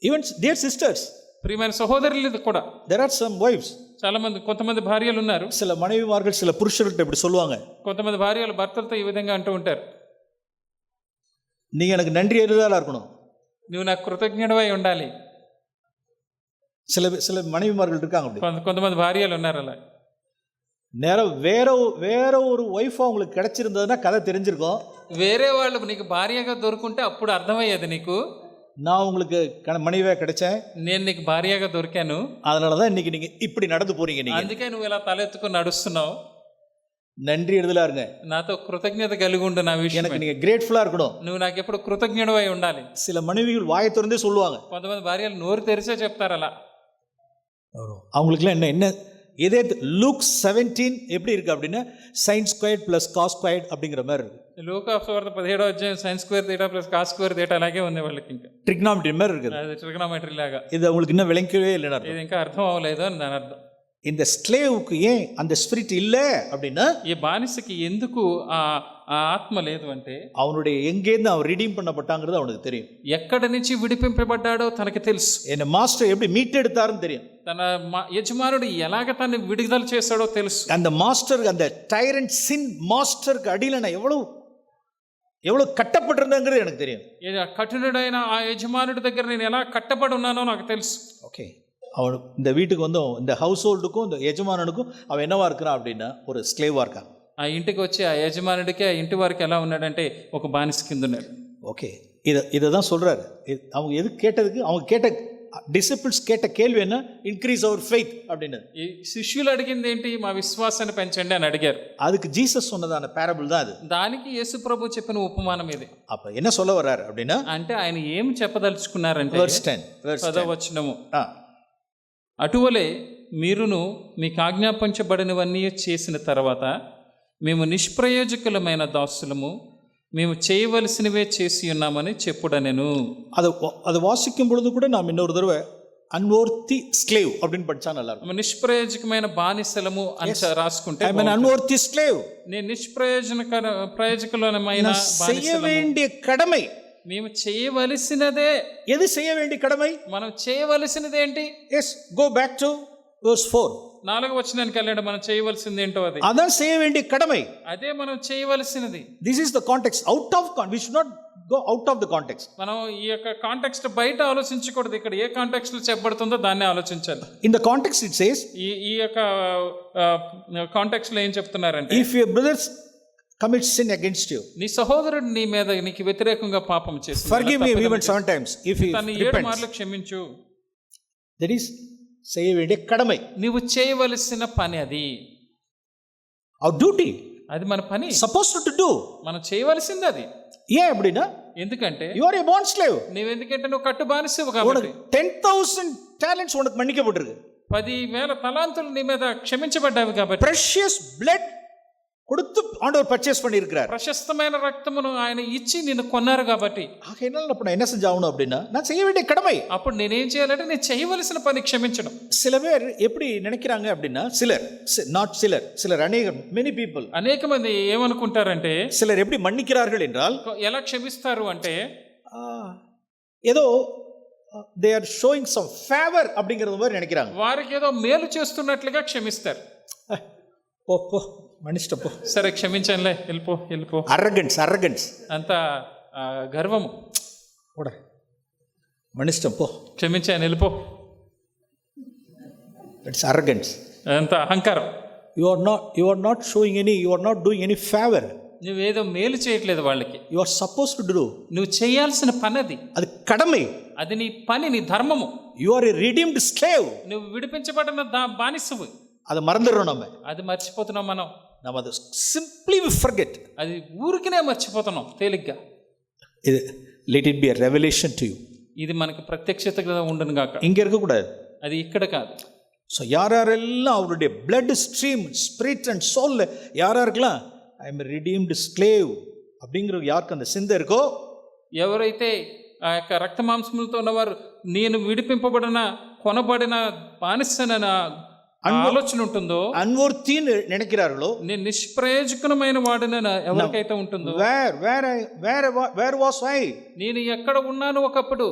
even dear sisters, ప్రియమైన సహోదరులు కూడా, there are some wives. కొంతమంది భార్యలు ఉన్నారు. சில மனைவிமார்கள் சில புருஷர்கிட்ட இப்படி சொல்லுவாங்க, కొంతమంది భార్యలు భర్తలతో ఈ విధంగా అంటూ ఉంటారు, நீங்க எனக்கு நன்றி எழுதாலா இருக்கணும். నువ్వు నాకు కృతజ్ఞుడవై ఉండాలి. சில மனைவிமார்கள் இருக்காங்க அப்படி. కొంతమంది భార్యలు ఉన్నారు అలా. நேரம் வேற ஒரு ஒய்ஃப் அவங்களுக்கு கிடைச்சிருந்ததுன்னா கதை தெரிஞ்சிருக்கும். వేరే వాళ్ళు నీకు భార్యగా దొరుకుంటే అప్పుడు అర్థమయ్యేది నీకు, நான் உங்களுக்கு மனைவியா கிடைச்சேன், నేను నీకు భార్యగా దొరికాను, அதனாலதான் இன்னைக்கு நீங்க இப்படி நடந்து போறீங்க. நீங்க అందుకే నువ్వు ఇలా తలెత్తుకుని నడుస్తున్నావు. நன்றி எழுதலா இருங்க. నాతో కృతజ్ఞత కలిగి ఉండు. నా విషయం எனக்கு நீங்க கிரேட்ஃபுல்லா இருக்கணும். నువ్వు నాకు ఎప్పుడు కృతజ్ఞుడవై ఉండాలి. சில மனைவிகள் வாயை திறந்தே சொல்லுவாங்க. కొంతమంది భార్యలు నోరు తెరిచే చెప్తారు అలా. அவங்களுக்குலாம் என்ன இதே லூக் 17 எப்படி இருக்கு அப்படின்னா, sin squared plus cos squared அப்படிங்கிற மாதிரி இருக்கு. లూకా సువార్త 17వ అధ్యాయం sin square theta plus cos square theta అలాగే ఉంది వాళ్ళకి. ఇంకా ట్రిగ్నామెట్రీ மாதிரி இருக்குது. అది ట్రిగ్నామెట్రీ లాగా. இது அவங்களுக்கு இன்னும் விளங்கவே இல்லைன்னா, ఇది ఇంకా అర్థం అవ్వలేదు అని దాని అర్థం. இந்த ஸ்லேவுக்கு ஏன் அந்த ஸ்பிரிட் இல்லை அப்படின்னா, ఈ బానిసకి ఎందుకు ఆ ఆత్మ లేదు అంటే, அவனுடைய எங்கேருந்து அவன் ரிடீம் பண்ணப்பட்டாங்கிறது அவனுக்கு தெரியும். ఎక్కడి నుంచి విడిపింపబడ్డాడో తనకి తెలుసు. என்ன மாஸ்டர் எப்படி மீட்டெடுத்தாருன்னு தெரியும். తన యజమానుడు ఎలాగ తను విడుదల చేశాడో తెలుసు. அந்த மாஸ்டர், அந்த டைரண்ட் சின் மாஸ்டருக்கு அடியில் நான் எவ்வளவு கட்டப்பட்டிருந்தேங்கிறது எனக்கு தெரியும். కఠినుడైన ఆ యజమానుడి దగ్గర నేను ఎలా కట్టబడి ఉన్నానో నాకు తెలుసు. ஓகே, அவன் இந்த வீட்டுக்கு வந்தோம், இந்த ஹவுஸ் ஹோல்டுக்கும் இந்த எஜமானனுக்கும் அவன் என்னவா இருக்கிறான் அப்படின்னா, ஒரு ஸ்லேவா இருக்கான். ఆ ఇంటికి వచ్చి ఆ యజమానుడికి ఆ ఇంటి వారికి ఎలా ఉన్నాడంటే ఒక బానిస కింద ఉన్నాడు. ஓகே, இதை தான் சொல்றாரு. அவங்க எது கேட்டதுக்கு, அவங்க கேட்ட டிசிபிள்ஸ் கேட்ட கேள்வி என்ன, இன்க்ரீஸ் அவர் ஃபெய்த் அப்படின்னு. ఈ శిష్యులు అడిగింది ఏంటి, మా విశ్వాసాన్ని పెంచండి అని అడిగారు. அதுக்கு ஜீசஸ் சொன்னதான பேரபிள் தான் அது. దానికి యేసు ప్రభు చెప్పిన ఉపమానం ఇది. அப்ப என்ன சொல்ல வர்றாரு அப்படின்னா, అంటే ఆయన ఏం చెప్పదలుచుకున్నారంటే, verse 10 పదవచనము, అటువలే మీరును మీకు ఆజ్ఞాపించబడినవన్నీ చేసిన తర్వాత మేము నిష్ప్రయోజకులమైన దాసులము, మేము చేయవలసినవే చేసి ఉన్నామని చెప్పుడనెను. அதை வாசிக்கும் பொழுது கூட நாம் இன்னொரு தடவை అన్వర్తి స్లేవ్ அப்படின்னு படிச்சா நல்லா இருக்கும். నిష్ప్రయోజకమైన బానిసలము అని రాసుకుంటే, ఐ మీన్ అన్వర్తి స్లేవ్, నేను ప్రయోజకులమైన செய்ய வேண்டிய கடமை, మేము చేయవలసినదే. எது செய்ய வேண்டிய கடமை? మనం చేయవలసినది ఏంటి? Yes, go back to verse 4. 4వ వచనానికి వెళ్ళండి. మనం చేయవలసింది ఏంటో అది. அதான் செய்ய வேண்டிய கடமை. అదే మనం చేయవలసినది. This is the context. Out of we should not go out of the context. మనం ఈ యొక్క కాంటెక్స్ట్ బయట ఆలోచించకూడదు. ఇక్కడ ఏ కాంటెక్స్ట్ లో చెప్పబడుతుందో దాన్నే ఆలోచించాలి. In the context it says, ఈ యొక్క కాంటెక్స్ట్ లో ఏం చెప్తున్నారంటే, if your brothers commit sin against you, నీ సహోదరుడు నీ మీద నీకు వ్యతిరేకంగా పాపం చేసి, forgive him even 7 times if he తను 7 repents. మార్లు క్షమించు. That is செய்ய வேண்டிய கடமை. నువ్వు చేయవలసిన పని అది. our duty, అది మన పని. supposed to do. మనం చేయవలసింది అది. ஏன் அப்படின்னா, ఎందుకంటే you are a born slave. నువ్వెందుకంటే నువ్వు కట్టు బానిసవు కాబట్టి. 10,000 talents உனக்கு மன்னிக்கப்பட்டிருக்கு. 10,000 తలాంతులు నీ మీద క్షమించబడ్డావి కాబట్టి. precious blood கொடுத்து ஆண்டவர் பர்ச்சேஸ் பண்ணி இருக்கிறார். ప్రశస్తమైన రక్తమును ఆయన ఇచ్చి నిన్ను కొన్నారు కాబట్టి. ஆகையினால அப்ப நான் என்ன செஞ்சாகணும் அப்படின்னா, நான் செய்ய வேண்டிய கடமை. అప్పుడు నేనేం చేయాలంటే నేను చేయవలసిన పని క్షమించడం. சில பேர் எப்படி நினைக்கிறாங்க அப்படின்னா, சிலர் அநேகர் many people, అనేక మంది ఏమనుకుంటారంటే, சிலர் எப்படி மன்னிக்கிறார்கள் என்றால், ఎలా క్షమిస్తారు అంటే, ஏதோ they are showing some favor அப்படிங்கிறது மாதிரி நினைக்கிறாங்க. వారికి ఏదో మేలు చేస్తున్నట్లుగా క్షమిస్తారు. పో పో మనిషి పో. సరే క్షమించంలే, వెళ్ళిపో. అర్రగెన్స్ అంత గర్వము. పోడా మనిషి పో, క్షమించాను వెళ్ళిపో. ఇట్స్ అర్రగెన్స్. అంత అహంకారం. you are not showing any, you are not doing any favor. నువ్వేదో మేలు చేయట్లేదు వాళ్ళకి. you are supposed to do. నువ్వు చేయాల్సిన పని అది కడமை. అది నీ పని, నీ ధర్మము. you are a redeemed slave. నువ్వు విడిపించబడిన బానిసవు. அதை మறந்துறோம் நம்ம. అది మర్చిపోతున్నాం మనం. అది simply we forget. అది ఊరికినే మర్చిపోతున్నాం తేలిగ్గా. ఇది let it be a revelation to you. ఇది మనకు ప్రత్యక్షతగా ఉండను గాక. இங்க இருக்க கூடாது. అది ఇక్కడ కాదు. ஸோ யாரெல்லாம் அவருடைய bloodstream spirit and soul யாரெல்லாம் ஐ எம் ரிடீம்டு ஸ்லேவ் அப்படிங்கிற யாருக்கு அந்த சிந்தை இருக்கோ, ఎవరైతే ఆ యొక్క రక్త మాంసములతో ఉన్నవారు నేను విడిపింపబడిన కొనబడిన బానిసన ఆలోచన ఉంటుందో, అన్వర్తీని నిனைக்கிறார்களோ, నేను నిష్ప్రయోజకమైన వాడిన ఎవరికైతే ఉంటుందో, వేర్ వాస్ ఐ, నేను ఎక్కడ ఉన్నాను ఒకప్పుడు,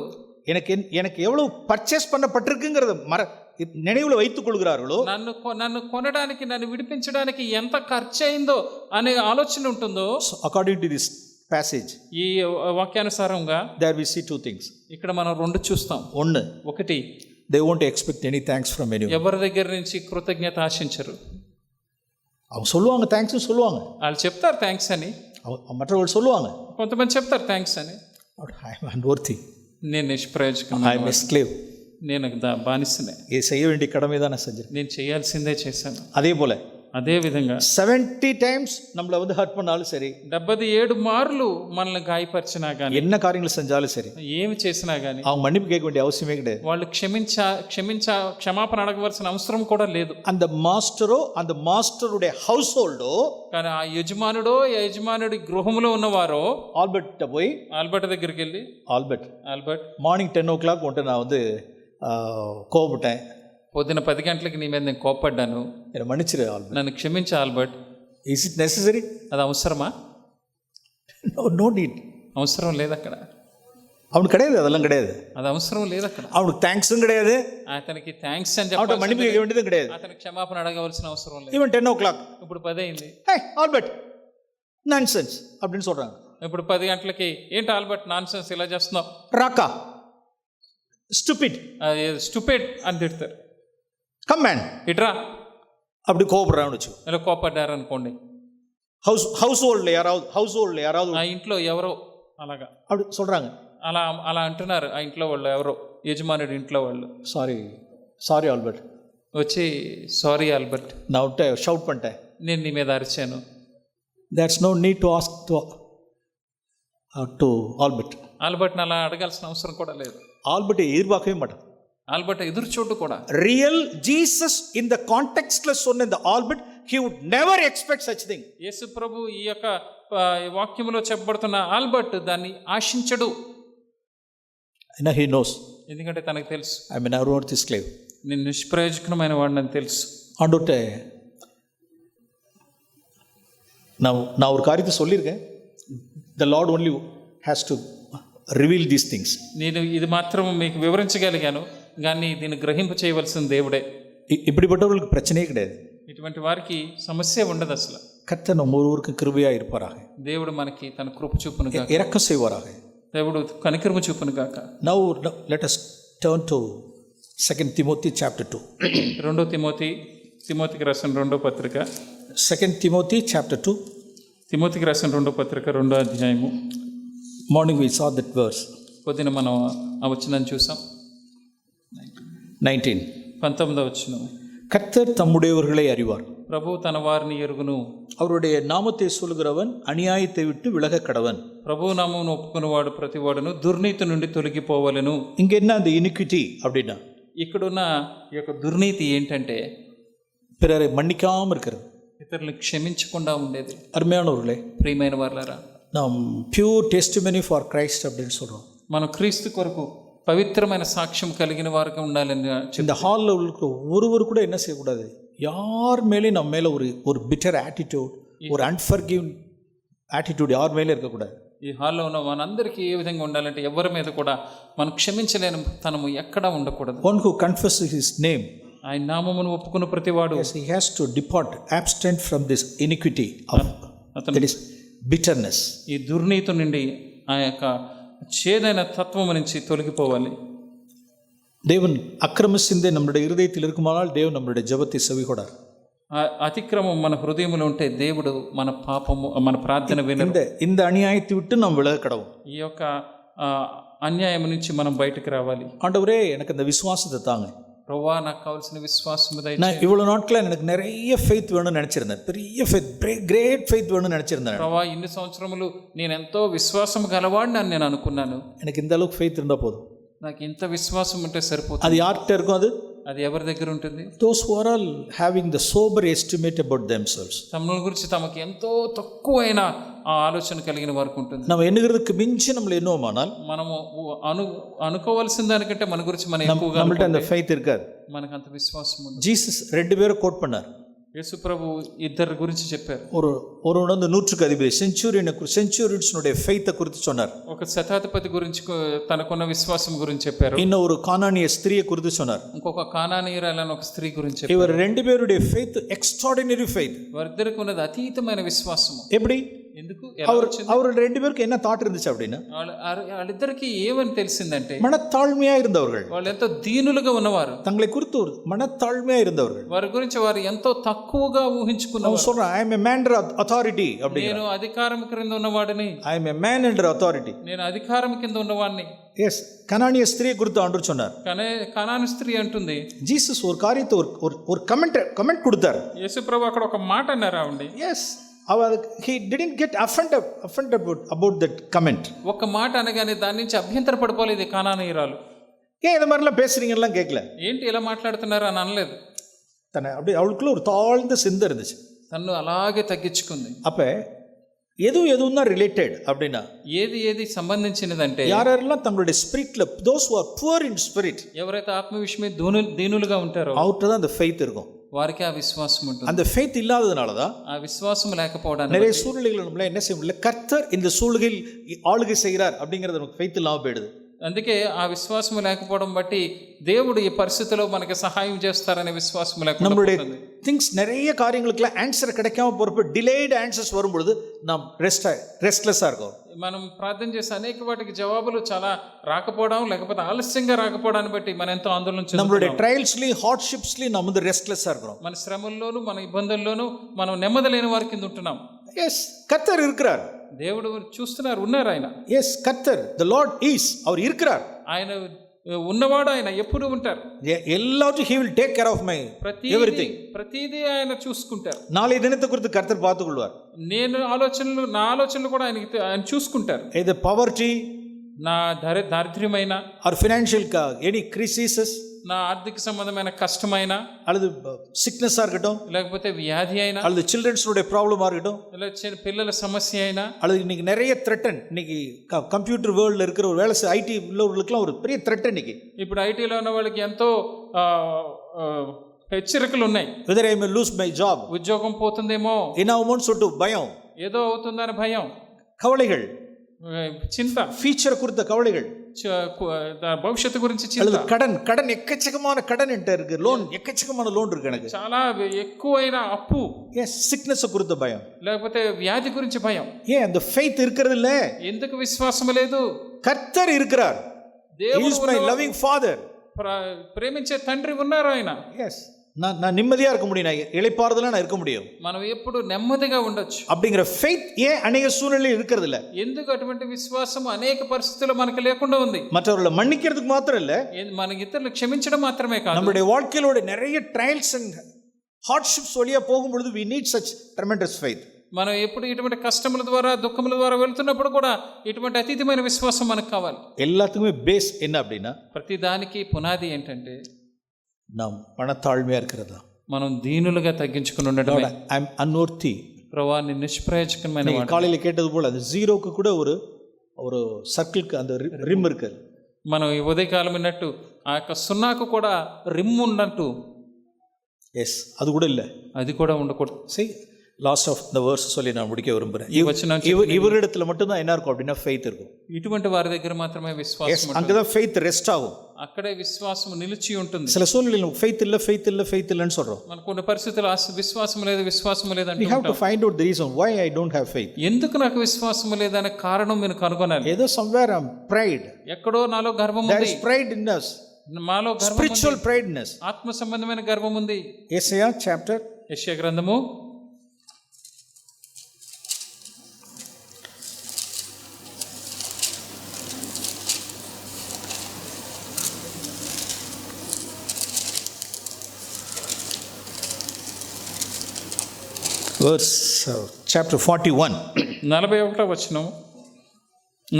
எனக்கு எவ்வளவு பர்ச்சேஸ் பண்ணப்பட்டிருக்குங்கிறத நினைவுல வைத்துக் கொள்கிறார்களோ, నన్ను కొనడానికి, నన్ను విడిపించడానికి ఎంత ఖర్చు అయిందో అనే ఆలోచన ఉంటుందో, అకార్డింగ్ టు దిస్ passage, ఈ వాక్యానుసారంగా there we see two things. ఇక్కడ మనం రెండు చూస్తాం. ఒకటి, they won't expect any thanks from anyone. ఎవరి దగ్గర నుంచి కృతజ్ఞత ఆశించరు. அவங்க சொல்லுவாங்க, థ్యాంక్స్ சொல்லுவாங்க, వాళ్ళు చెప్తారు థ్యాంక్స్ అని, மற்றவர்கள் சொல்லுவாங்க, కొంతమంది చెప్తారు థ్యాంక్స్ అని. I am unworthy, నేను నిష్ప్రయోజకం, I am a slave, నేను బానిసనే, இது செய்ய வேண்டிய கடமை தான் நான் செஞ்சேன், నేను చేయాల్సిందే చేశాను. அதே போல అదే విధంగా 70 times நம்மள வந்து ஹர்ட் பண்ணாலும் சரி, 77 మార్లు మనల్ని గాయపరిచినా గానీ, என்ன காரியங்கள் செஞ்சாலும் சரி, ఏమి చేసినా గానీ அவங்க மன்னிப்பு கேட்க வேண்டிய அவசியமே கிடையாது. వాళ్ళు క్షమాపణ అడగవలసిన అవసరం కూడా లేదు. அந்த మాస్టరో, அந்த మాస్టరుடைய హౌస్ హోల్డో, కానీ ఆ యజమానుడి గృహంలో ఉన్నవారో ఆల్బర్ట్ పోయి, ఆల్బర్ట్ దగ్గరికి వెళ్ళి, ఆల్బర్ట్ మార్నింగ్ 10 o'clock ఉంటే நான் வந்து கோபப்பட்டேன், పొద్దున 10 గంటలకి నీ మీద నేను కోప్పడ్డాను, మన్నిச்சிரு ఆల్బర్ట్, నన్ను క్షమించు ఆల్బర్ట్. Is it necessary? అది అవసరమా? No need. అవసరం లేదు అక్కడ. அவனுக்கு கிடையாது, அதெல்லாம் கிடையாது, అది అవసరం లేదు అక్కడ. அவனுக்கு థ్యాంక్ஸும் கிடையாது, అతనికి థ్యాంక్స్ అని చెప్పాలి, మన్నిப்பு கேட்க வேண்டியதும் கிடையாது, అతనికి క్షమాపణ అడగవలసిన అవసరం లేదు. ఈవెన్ 10 o'clock, ఇప్పుడు 10 అయింది, హే ఆల్బర్ట్ నాన్సెన్స్ அப்படின்னு சொல்றாங்க. ఇప్పుడు 10 గంటలకి ఏంటి ఆల్బర్ట్ నాన్సెన్స్ ఇలా చేస్తున్నావు, రాకా, స్టూపిడ్ అని తిడతారు. కమ్ మ్యాన్, ఇట్రా, அப்படி கோபப்படுறான்னு வச்சு, ఇలా కోపడ్డారు అనుకోండి, హౌస్ హోల్డ్లో யாராவது ఆ ఇంట్లో ఎవరో అలాగా அப்படி சொல்றாங்க, అలా అంటున్నారు. ఆ ఇంట్లో వాళ్ళు ఎవరో, యజమానుడి ఇంట్లో వాళ్ళు, సారీ ఆల్బర్ట్ వచ్చి, సారీ ఆల్బర్ట్, நான் விட்டு ஷவுட் பண்ணிட்டேன், నేను నీ మీద అరిచాను. there's no need to ask to ఆల్బర్ట్ని అలా అడగాల్సిన అవసరం కూడా లేదు. ఆల్బర్ట్ ఎదుర్పాకவே మాటాడు, ఆల్బర్ట్ ఎదురు చూడు కూడా. రియల్ జీసస్ ఇన్ ద కాంటెక్స్ట్లో சொன்ன இந்த Albert, he would never expect such thing. యేసు ప్రభు ఈ యొక్క వాక్యములో చెప్పబడుతున్న ఆల్బర్ట్ దాన్ని ఆశించడు. and he knows, ఎందుకంటే తనకు తెలుసు, I mean unworthy slave, నేను నిష్ప్రయోజకమైన వాడిని తెలుసు. ஆண்டவர்ட்ட நான் ஒரு காரியத்தை சொல்லியிருக்கேன், the Lord only has to reveal these things. నేను ఇది మాత్రం మీకు వివరించగలిగాను, కానీ దీన్ని గ్రహింప చేయవలసిన దేవుడే. இப்படிப்பட்டவர்களுக்கு பிரச்சனையே கிடையாது, ఇటువంటి వారికి సమస్య ఉండదు అసలు. கர்த்தர் நம்ம ஒருவருக்கு கிருபையா இருப்பாராக, దేవుడు మనకి తన కృప చూపును గాక, இரக்கம் செய்வாராக, దేవుడు కనికరము చూపును గాక. Now let us turn to 2 Timothy chapter 2. 2 తిమోతికి రాసిన 2వ పత్రిక, 2 Timothy chapter 2. తిమోతికి రాసిన 2వ పత్రిక 2వ అధ్యాయము. Morning we saw that verse. పొద్దున మనం ఆ వచనాన్ని చూసాం. 19వ వచనం. கர்த்தர் தம்முடையவர்களை அறிவார், ప్రభు తన వారిని ఎరుగును, அவருடைய நாமத்தை சொல்கிறவன் அநியாயத்தை விட்டு விலக கடவன். ప్రభు నామమును ఒప్పుకునేవాడు ప్రతివాడును దుర్నీతి నుండి తొలగిపోవలెను. இங்க என்ன அந்த இனிக்விட்டி அப்படின்னா, ఇక్కడున్న ఈ యొక్క దుర్నీతి ఏంటంటే பிறரை மன்னிக்காம இருக்கிறது, ఇతరులను క్షమించకుండా ఉండేది. அருமையானவர்களே, ప్రియమైన వారలారా, நாம் பியூர் டெஸ்டிமனி ஃபார் கிரைஸ்ட் அப்படின்னு சொல்றோம். మనం క్రీస్తు కొరకు పవిత్రమైన సాక్ష్యం కలిగిన వారికి ఉండాలని. இந்த ஹாலில் உள்ள ஒருவர் கூட என்ன செய்யக்கூடாது, யார் மேலேயும் நம்ம மேலே ஒரு பிட்டர் ஆட்டிடியூட், ஒரு அன்ஃபர்கிவ் ஆட்டிடியூட் யார் மேலே இருக்கக்கூடாது. ఈ హాల్లో ఉన్న మనందరికీ ఏ విధంగా ఉండాలంటే ఎవరి మీద కూడా మనం క్షమించలేని తనము ఎక్కడా ఉండకూడదు. One who confesses his name, ఆయన నామమును ఒప్పుకున్న ప్రతివాడు yes, he has to depart, abstain from this iniquity of that is bitterness. ఈ దుర్నీతి నుండి ఆ యొక్క చేదైన తత్వము నుంచి తొలగిపోవాలి. தேவன் அக்கிரம சிந்தை நம்முடைய இருதயத்தில் இருக்குமானால் தேவன் நம்முடைய ஜெபத்தை செவிகொடார். అతిక్రమం మన హృదయంలో ఉంటే దేవుడు మన పాపము మన ప్రార్థన వినడు. இந்த அநியாயத்தை விட்டு நாம் விலக கடவும். ఈ యొక్క అన్యాయం నుంచి మనం బయటకు రావాలి. ஆண்டவரே எனக்கு அந்த விசுவாசத்தை தாங்க. ప్రభువా నాకు కావాల్సిన విశ్వాసం దయచేయి. நான் இவ்வளவு நாட்களா எனக்கு நிறைய ஃபெய்த் வேணும்னு நினைச்சிருந்தேன். பெரிய ஃபெய்த், கிரேட் ஃபெய்த் வேணும்னு நினைச்சிருந்தேன். ప్రభువా ఇన్ని సంవత్సరములు నేను ఎంతో విశ్వాసం గలవాడిని అని నేను అనుకున్నాను. எனக்கு இந்த அளவுக்கு ஃபெய்த் இருந்தா போதும். నాకు ఇంత విశ్వాసం ఉంటే సరిపోతుంది. அது யார்கிட்ட இருக்கும்? అది ఎవరి దగ్గర ఉంటుంది? Those who are all having the sober estimate about themselves. తమ గురించి తమకి ఎంతో తక్కువైన ఆలోచన కలిగిన వారికి ఉంటుంది. நம்ம எண்ணுகிறதுக்கு மிஞ்சி நம்மள எண்ணுவோமானால் మనము అనుకోవాల్సిన దానికంటే మన గురించి మనం ఎక్కువగా நம்மள்ட்ட அந்த ஃபெய்த் இருக்காது. మనకు అంత విశ్వాసం ఉంది. ஜீசஸ் 2 பேரை கோட் பண்ணார். యేసు ప్రభు ఇద్దరి గురించి చెప్పారు. ஒருவன் வந்து 100க்கு அதிபதி செஞ்சுரியன்ஸுடைய ஃபெய்த்தை குறித்து சொன்னார். ఒక శతాధిపతి గురించి తనకున్న విశ్వాసం గురించి చెప్పారు. இன்னும் ஒரு கானானிய ஸ்திரியை குறித்து சொன்னார். ఇంకొక కానానీయురాలైన ఒక స్త్రీ గురించి చెప్పారు. இவர் 2 பேருடைய ஃபெய்த் எக்ஸ்ட்ராடினரி ஃபெய்த். వారిద్దరికి ఉన్నది అతీతమైన విశ్వాసము. எப்படி? ఎందుకు? அவர் 2 பேருக்கு என்ன தாட் இருந்துச்சு அப்படின்னா, వాళ్ళిద్దరికి ఏమని తెలిసిందంటే மனத்தாழ்மையா இருந்தவர்கள். వాళ్ళు ఎంతో దీనులుగా ఉన్నవారు. தங்களை குறித்து ஒரு மனத்தாழ்மையா இருந்தவர்கள். వారి గురించి వారు ఎంతో తక్కువగా ఊహించుకున్నారు. சொல்றான், I am a man under authority அப்படி. నేను అధికారం కింద ఉన్నవాడిని. I am a man under authority. నేను అధికారం కింద ఉన్నవాడిని. எஸ், கனானிய ஸ்திரியை குறித்து ஆண்டவர் சொன்னார். కనాను స్త్రీ అంటుంది. ஜீசஸ் ஒரு காரியத்தை ஒரு கமெண்ட் கொடுத்தார். యేసు ప్రభు అక్కడ ఒక మాట అన్నారు ఆవిడ. Yes, he didn't get offended about that comment. ఒక మాట అనగానే దాని నుంచి అభ్యంతర పడిపోలేదు కానానీయురాలు. ஏன் இந்த மாதிரிலாம் பேசுறீங்கலாம் கேட்கல. ఏంటి ఇలా మాట్లాడుతున్నారు అని అనలేదు. தன்னை அப்படியே அவளுக்குள்ள ஒரு தாழ்ந்த சிந்தை இருந்துச்சு. తన్ను అలాగే తగ్గించుకుంది. அப்ப எதுவும் தான் ரிலேட்டட் அப்படின்னா, ఏది సంబంధించినదంటే யாரெல்லாம் தங்களுடைய ஸ்பிரிட்ல those who are poor in spirit, ఎవరైతే ఆత్మ విషయమే దీనులుగా ఉంటారో அவர்கிட்ட தான் அந்த ஃபெய்த் இருக்கும். వారికి ఆ విశ్వాసం ఉంటుంది. அந்த ஃபெய்த் இல்லாததுனால தான் ఆ విశ్వాసం లేకపోవడానికి நிறைய சூழ்நிலைகள் நம்மள என்ன செய்ய முடியல. கர்த்தர் இந்த சூழ்நிலையில் ஆளுகை செய்கிறார் அப்படிங்கிறது நமக்கு ஃபெய்த் இல்லாம போயிடுது. అందుకే ఆ విశ్వాసం లేకపోవడం బట్టి దేవుడు ఈ పరిస్థితిలో మనకి సహాయం చేస్తారనే విశ్వాసం లేకుండా நம்மளுடைய திங்ஸ் நிறைய காரியங்களுக்குலாம் ஆன்சர் கிடைக்காம போறப்ப டிலேட் ஆன்சர்ஸ் வரும்பொழுது நாம் ரெஸ்ட்லெஸ்ஸா இருக்கோம். మనం ప్రార్థన చేసే అనేక వాటికి జవాబులు చాలా రాకపోవడం లేకపోతే ఆలస్యంగా రాకపోవడాన్ని బట్టి మనం ఎంతో ఆందోళన చెందుతున్నాం. நம்மளுடைய ட்ரையல்ஸ்லயும் ஹார்ட்ஷிப்ஸ்லயும் நம்ம வந்து ரெஸ்ட்லெஸ்ஸா இருக்கோம். మన శ్రమల్లోనూ మన ఇబ్బందుల్లోనూ మనం నెమ్మది లేని వారి కింద ఉంటున్నాం. எஸ், கர்த்தர் இருக்கிறார். దేవుడు చూస్తున్నారు, ఉన్నారు ఆయన. எஸ், கர்த்தர் the lord is, அவர் இருக்கிறார். ఆయన ఉన్నవాడు, ఆయన ఎప్పుడు ఉంటారు. எல்லாத்தையும் he will take care of my everything. ప్రతిదీ ఆయన చూసుకుంటారు. நாளைய தினத்தை குறித்து கர்த்தர் பார்த்துக்கொள்வார். నా ఆలోచనలు కూడా ఆయన చూసుకుంటారు. either poverty, నా దారిద్ర్యమైన or financial any crises, నా ఆర్థిక సంబంధమైన కష్టమైన, அல்லது சிக்னஸா இருக்கட்டும், లేకపోతే వ్యాధి అయినా, அல்லது சில்ட்ரன்ஸோட ப்ராப்ளமா இருக்கட்டும், లేదా పిల్లల సమస్య అయినా, அல்லது இன்னைக்கு நிறைய த்ரெட்டன், இன்னைக்கு கம்ப்யூட்டர் வேர்ல்ட்ல இருக்கிற ஒரு வேலை ஐடி உள்ளவர்களுக்குலாம் ஒரு பெரிய த்ரெட். இன்னைக்கு ఇప్పుడు ఐటీలో ఉన్న వాళ్ళకి ఎంతో హెచ్చరికలు ఉన్నాయి. whether I may lose my job, ఉద్యోగం పోతుందేమో, என்னாகுமோன்னு சொல்லிட்டு பயம், ఏదో అవుతుందని భయం, கவலைகள், చింత, ஃபியூச்சர் குறித்த கவலைகள், భవిష్యత్తు గురించి அல்லது கடன் எக்கச்சக்கமான கடன் இருக்கு, லோன் எக்கச்சக்கமான லோன் இருக்கு எனக்கு, చాలా ఎక్కువైన అప్పు, எஸ், சிக்னஸ் குறித்த பயம், లేకపోతే వ్యాధి గురించి భయం. ஏன் அந்த ஃபெய்த் இருக்கிறது இல்ல? ఎందుకు విశ్వాసం లేదు? கர்த்தர் இருக்கிறார். He is my loving father. ప్రేమించే తండ్రి ఉన్నారు ఆయన. எஸ், நான் நிம்மதியா இருக்க முடியும், நான் இளைப்பாறுதலா நான் இருக்க முடியும். మనం ఎప్పుడు నెమ్మదిగా ఉండొచ్చు. அப்படிங்கிற ஃபெய்த் ஏன் அநேக சூழ்நிலையில் இருக்கிறது இல்ல? ఎందుకు అటువంటి విశ్వాసం అనేక పరిస్థితుల్లో మనకు లేకుండా ఉంది? மற்றவர்களை மன்னிக்கிறதுக்கு மாத்திரம் இல்ல, మన ఇతరులు క్షమించడం మాత్రమే కాదు, நம்முடைய வாழ்க்கையிலோட நிறைய ட்ரையல்ஸ் அண்ட் ஹார்ட்ஷிப்ஸ் வழியா போகும்பொழுது we need such tremendous faith. మనం ఎప్పుడు ఇటువంటి కష్టముల ద్వారా దుఃఖముల ద్వారా వెళ్తున్నప్పుడు కూడా ఇటువంటి అతీతమైన విశ్వాసం మనకు కావాలి. எல்லாத்துக்குமே பேஸ் என்ன அப்படின்னா, ప్రతి దానికి పునాది ఏంటంటే நாம் மனத்தாழ்மையா இருக்கிறதா, మనం దీనులుగా తగ్గించుకుని ఉండడమే. I am unworthy. ప్రభువాని నిష్ప్రయోజకమైన వాడు. காலையில கேட்டது போல அந்த ஜீரோக்கு கூட ஒரு சர்க்கிள்க்கு அந்த ரிம் இருக்கு. మనం ఈ ఉదయకాలం విన్నట్టు ఆ యొక్క సున్నాకు కూడా రిమ్ ఉన్నట్టు, எஸ், அது கூட இல்ல, అది కూడా ఉండకూడదు. சரி, லாஸ்ட் ஆஃப் த வேர்ஸ் சொல்லி நான் முடிக்க விரும்புகிறேன். ఈ వచనం இவரிடத்துல மட்டும்தான் என்ன இருக்கும் அப்படின்னா ஃபெய்த் இருக்கும். ఇటువంటి వారి దగ్గర మాత్రమే విశ్వాసం ఉంటుంది. அங்கே தான் ஃபெய்த் ரெஸ்ட் ஆகும். అక్కడే విశ్వాసం నిలిచి ఉంటుంది. சில சூழ்நிலையில் ஃபெய்த் இல்லைன்னு சொல்கிறோம். మన కొన్ని పరిస్థితులు విశ్వాసం లేదు We have to find out the reason why I don't have faith. ఎందుకు నాకు విశ్వాసం లేదనే కారణం మీరు కనుగొనాలి. ఏదో somewhere I'm pride. ఎక్కడో నాలో గర్వం There ఉంది. is pride in us. మాలో గర్వం ఉంది. Spiritual pride in us. ఆత్మ సంబంధమైన గర్వం ఉంది. యెషయా చాప్టర్ యెషయా గ్రంథము chapter 41. 41వ వచనం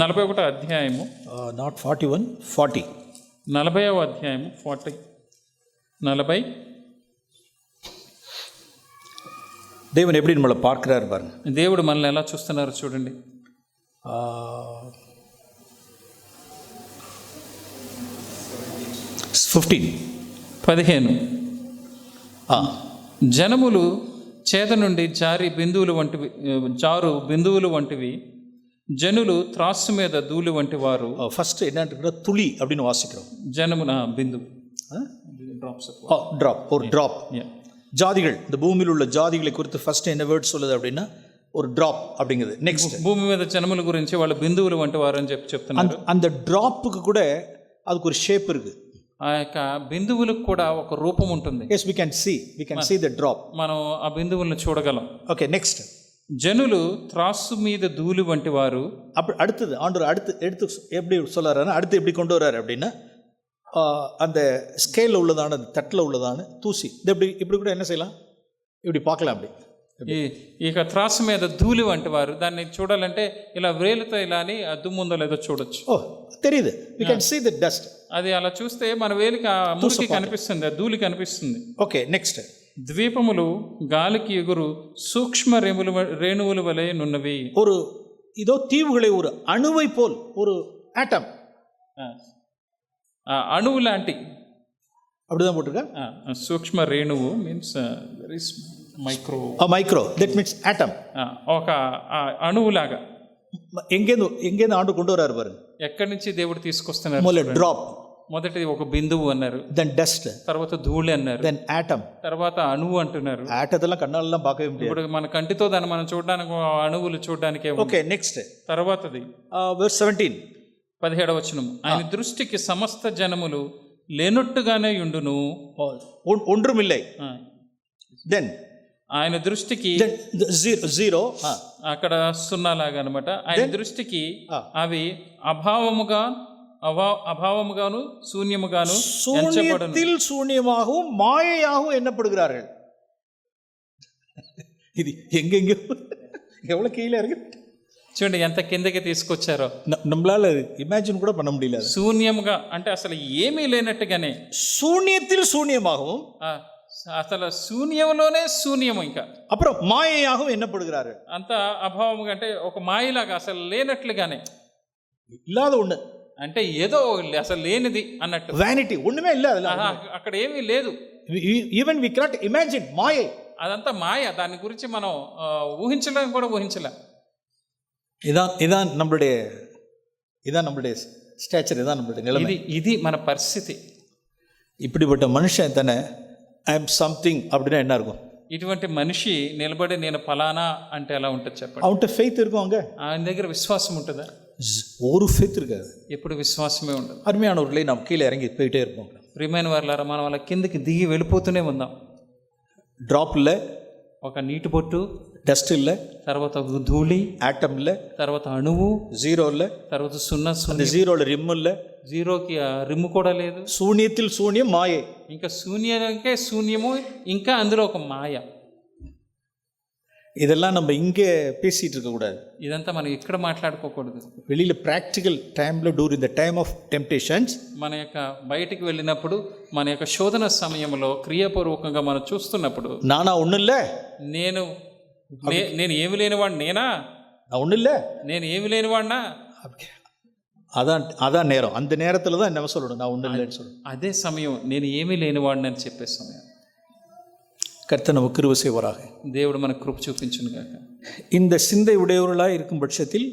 41వ అధ్యాయము Not 41, 40. 40వ అధ్యాయము 40 தேவன் எப்படி நம்மளை பார்க்கிறார் பாருங்க. దేవుడు మనల్ని ఎలా చూస్తున్నారో చూడండి. 15 జనములు చేత నుండి జారు బిందువులు వంటివి, జనులు త్రాసు మీద ధూళి వంటి వారు. ఫస్ట్ ఏంటంటే துளி அப்படின்னு வாசிக்கிறோம். జనమున బిందువు డ్రాప్. ஜாதிகள், இந்த பூமியில் உள்ள ஜாதிகளை குறித்து ஃபர்ஸ்ட் என்ன வேர்ட் சொல்லுது அப்படின்னா ஒரு డ్రాప్ அப்படிங்கிறது. నెక్స్ట్ భూమి మీద జనముల గురించి వాళ్ళు బిందువులు వంటి వారు అని చెప్తున్నారు. அந்த డ్రాప్కి కూడా அதுக்கு ஒரு ஷேப் இருக்கு. ఆ యొక్క బిందువులకు కూడా ఒక రూపం ఉంటుంది. yes we can see the drop. మనం ఆ బిందువులను చూడగలం. ఓకే నెక్స్ట్ జనులు త్రాసు మీద ధూళి వంటి వారు. அப்படி அடுத்தது ஆண்டவர் எடுத்து எப்படி சொல்றாருன்னா அடுத்து எப்படி கொண்டு வர்றாரு அப்படின்னா அந்த ஸ்கேலில் உள்ளதான அந்த தட்டில் உள்ளதான தூசி இது இப்படி கூட என்ன செய்யலாம், இப்படி பார்க்கலாம். அப்படி ఇక త్రాసు మీద ధూళి వంటి వారు దాన్ని చూడాలంటే ఇలా వేలుతో ఇలా అని దుమ్ముందో లేదో చూడొచ్చు. తెలియదు, we can see the dust. అది అలా చూస్తే మన వేలికి ఆ మురికి కనిపిస్తుంది, ఆ ధూళి కనిపిస్తుంది. ఓకే నెక్స్ట్ ద్వీపములు గాలికి ఎగురు సూక్ష్మ రేణువుల వలె నున్నవి. ஒரு இதோ தீவுகளை ஒரு அணுவை போல் ஒரு ஆட்டம், అణువు లాంటి அப்படிதான் போட்டிருக்க. సూక్ష్మ రేణువు means very micro that means atom. ఒక అణువులాగా ఎంగేందు ఆండు కొండు వరారు పారు. ఎక్కడి నుంచి దేవుడు తీసుకొస్తున్నారు? డ్రాప్, మొదటిది ఒక బిందువు అన్నారు, దెన్ డస్ట్, తర్వాత ధూళి అన్నారు, దెన్ ఆటమ్, తర్వాత అణువు అంటున్నారు. ఆటదెல்லாம் కన్నాళ్ళెல்லாம் బాగా ఇప్పుడు మన కంటితో దాన్ని మనం చూడడానికి అణువులు చూడడానికి. ఓకే నెక్స్ట్ తర్వాతది verse 17 17వ వచనం. ఆయన దృష్టికి సమస్త జనములు లేనట్టుగానే యుండును, ఒండ్రుమిల్లై. దెన్ ఆయన దృష్టికి జీరో, అక్కడ సున్నాలాగా అనమాట. ఆయన దృష్టికి అవి అభావముగాను శూన్యముగాను శూన్యத்தில் శూన్యமாகவும் மாயையாகவும் எண்ணப்படுகிறார்கள். ఇది எங்கெங்க எவ்வளவு கீழே இருக்கு చూడండి, ఎంత కిందకి తీసుకొచ్చారో. நம்மளால இமேஜின் கூட பண்ண முடியல. శూన్యముగా అంటే అసలు ఏమీ లేనట్టుగానే, శూన్యத்தில் శూన్యமாகவும், అసలు శూన్యంలోనే శూన్యము, ఇంకా అప్పుడు మాయయాகவும் ఎన్నப்படுகிறாరు. అంత అభావముగా అంటే ఒక మాయలాగా అసలు లేనట్లుగానే, ఇల్లాద ఉండ అంటే ఏదో అసలు లేనిది అన్నట్టు. వ్యానిటీ ఒండుమే ఇల్ల అక్కడ ఏమీ లేదు. ఈవెన్ వి కెనాట్ ఇమాజిన్ మాయ, అదంతా మాయ. దాని గురించి మనం ఊహించలేం కూడా ఊహించలేం. இதான் நம்மளுடைய ஸ்டேச்சர், இதான் நம்மளுடைய நிலைமை. ఇది మన పరిస్థితి. இப்படிப்பட்ட மனுஷன் தானே ஐ எம் சம்திங் அப்படின்னா என்ன இருக்கும்? ఇటువంటి మనిషి నిలబడి నేను ఫలానా అంటే ఎలా ఉంటుంది చెప్పండి? அவன்கிட்ட ஃபெய்த் இருக்கும், அங்க ఆయన దగ్గర విశ్వాసం ఉంటుందా? ஒரு ஃபெய்த் இருக்காது, ఎప్పుడు విశ్వాసమే ఉండదు. அருமையானவர்களே, நாம் கீழே இறங்கி போயிட்டே இருப்போம். ప్రియమైన వారలారా, మనం అలా కిందకి దిగి వెళ్ళిపోతూనే ఉందాం. డ్రాప్ இல்லை, ఒక నీటి బొట్టు, డస్ట్ இல்லை, తర్వాత ధూళి, ఆటమ్ இல்லை, తర్వాత అణువు, జీరో இல்லை, తర్వాత సున్నా, జీరోల రిమ్ இல்லை, జీరోకి రిమ్ము కూడా లేదు. శూన్యத்தில் శూన్యం మాయే, ఇంకా శూన్యకే శూన్యము, ఇంకా అందులో ఒక మాయ. இதெல்லாம் நம்ம இங்கே பேசிட்டு இருக்க கூடாது. ఇదంతా మనం ఇక్కడ మాట్లాడుకోకూడదు. வெளியில ప్రాక్టికల్ టైంలో during the time of temptations, మన యొక్క బయటికి వెళ్ళినప్పుడు, మన యొక్క శోధన సమయంలో క్రియాపూర్వకంగా మనం చూస్తున్నప్పుడు, నానా ఒన్నుల్ల నేను ఏమి లేనివాడు, నేనా ఒన్నుల్ల నేను ఏమి లేనివాడినా, அதான் நேரம். அந்த நேரத்தில் தான் என்ன சொல்லணும், நான் ஒன்றும் இல்லைன்னு சொல்லணும். అదే సమయం నేను ఏమీ లేనివాడిని అని చెప్పే సమయం. கர்த்தர் நமக்கு கிருபை செய்வாராக. దేవుడు మనకు కృప చూపించును గాక. இந்த சிந்தை உடையவர்களாக இருக்கும் பட்சத்தில்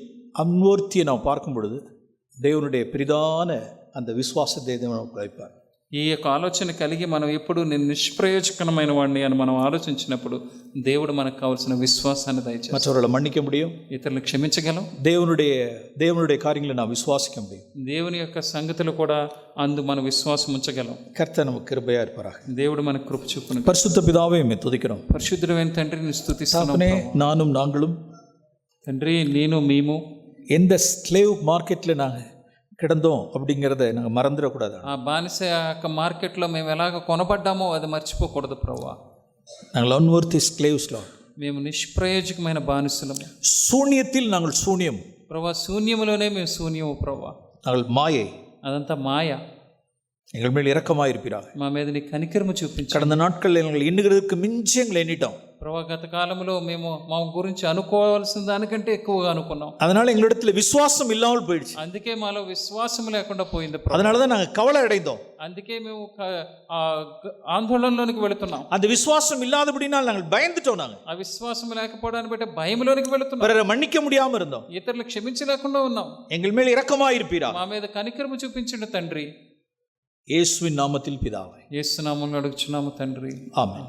அன்வர்த்தியை நாம் பார்க்கும் பொழுது தேவனுடைய பெரிதான அந்த விசுவாசத்தை தேவன் நமக்கு வைப்பார். ఈ యొక్క ఆలోచన కలిగి మనం ఎప్పుడు నేను నిష్ప్రయోజకమైన వాడిని అని మనం ఆలోచించినప్పుడు దేవుడు మనకు కావాల్సిన విశ్వాసాన్ని దయచేసి மற்றவர்களை மன்னிக்க முடியும், ఇతరులను క్షమించగలం, தேவனுடைய காரியங்களை நான் விசுவாசிக்க முடியும். దేవుని యొక్క సంగతులు కూడా అందు మనం విశ్వాసం ఉంచగలం. கர்த்தர் நமக்கு கிருபையா இருப்பாராக. దేవుడు మనకు కృప చూపును. பரிசுத்த பிதாவே உம்மை துதிக்கிறோம். పరిశుద్ధుడైన తండ్రిని స్తుతిస్తున్నాం. நானும் நாங்களும் తండ్రి నేను మేము எந்த ஸ்லேவ் மார்க்கெட்டில் நாங்கள் கிடந்தோம் அப்படிங்கிறத நாங்கள் மறந்துடக்கூடாது. ఆ బానిస యొక్క మార్కెట్లో మేము ఎలాగ కొనబడ్డామో అది మర్చిపోకూడదు ప్రభువా. நாங்கள் அன்வர்த்தி ஸ்லேவ்ஸ்లో, మేము నిష్ప్రయోజకమైన బానిసలము. சூன்யத்தில் நாங்கள் சூன்யம், ప్రభువా శూన్యములోనే మేము శూన్యము ప్రభువా. நாங்கள் மாயை, అదంతా మాయ. எங்கள் மேல் இரக்கமாக இருப்பீராக. మా మీద నీ కనికరము చూపించు. கடந்த நாட்களில் எங்கள் எண்ணுகிறதுக்கு மிஞ்சி எங்களை எண்ணிட்டோம். ప్రభా గత కాలంలో మేము మా గురించి అనుకోవాల్సిన దానికంటే ఎక్కువగా అనుకున్నాం. அதனால எங்களிடத்துல விசுவாசம் இல்லாமல் போயிடுச்சு. అందుకే మాలో విశ్వాసం లేకుండా పోయింది. அதனால தான் நாங்கள் கவலை அடைந்தோம். అందుకే మేము ఆందోళనలోనికి వెళుతున్నాం. அந்த விசுவாசம் இல்லாதபடினால் நாங்கள் பயந்துட்டோம். நாங்கள் ఆ విశ్వాసం లేకపోవడాన్ని బట్టి భయంలోనికి వెళుతున్నాం. பிறரை மன்னிக்க முடியாமல் இருந்தோம். ఇతరులు క్షమించలేకుండా ఉన్నాం. எங்கள் மேல் இரக்கமாக இருப்பீராக. మా మీద కనికరము చూపించండి తండ్రి. இயேசுவின் நாமத்தில் பிதாவே, యేసు నామములో అడుగుచున్నాము తండ్రి. ஆமென்.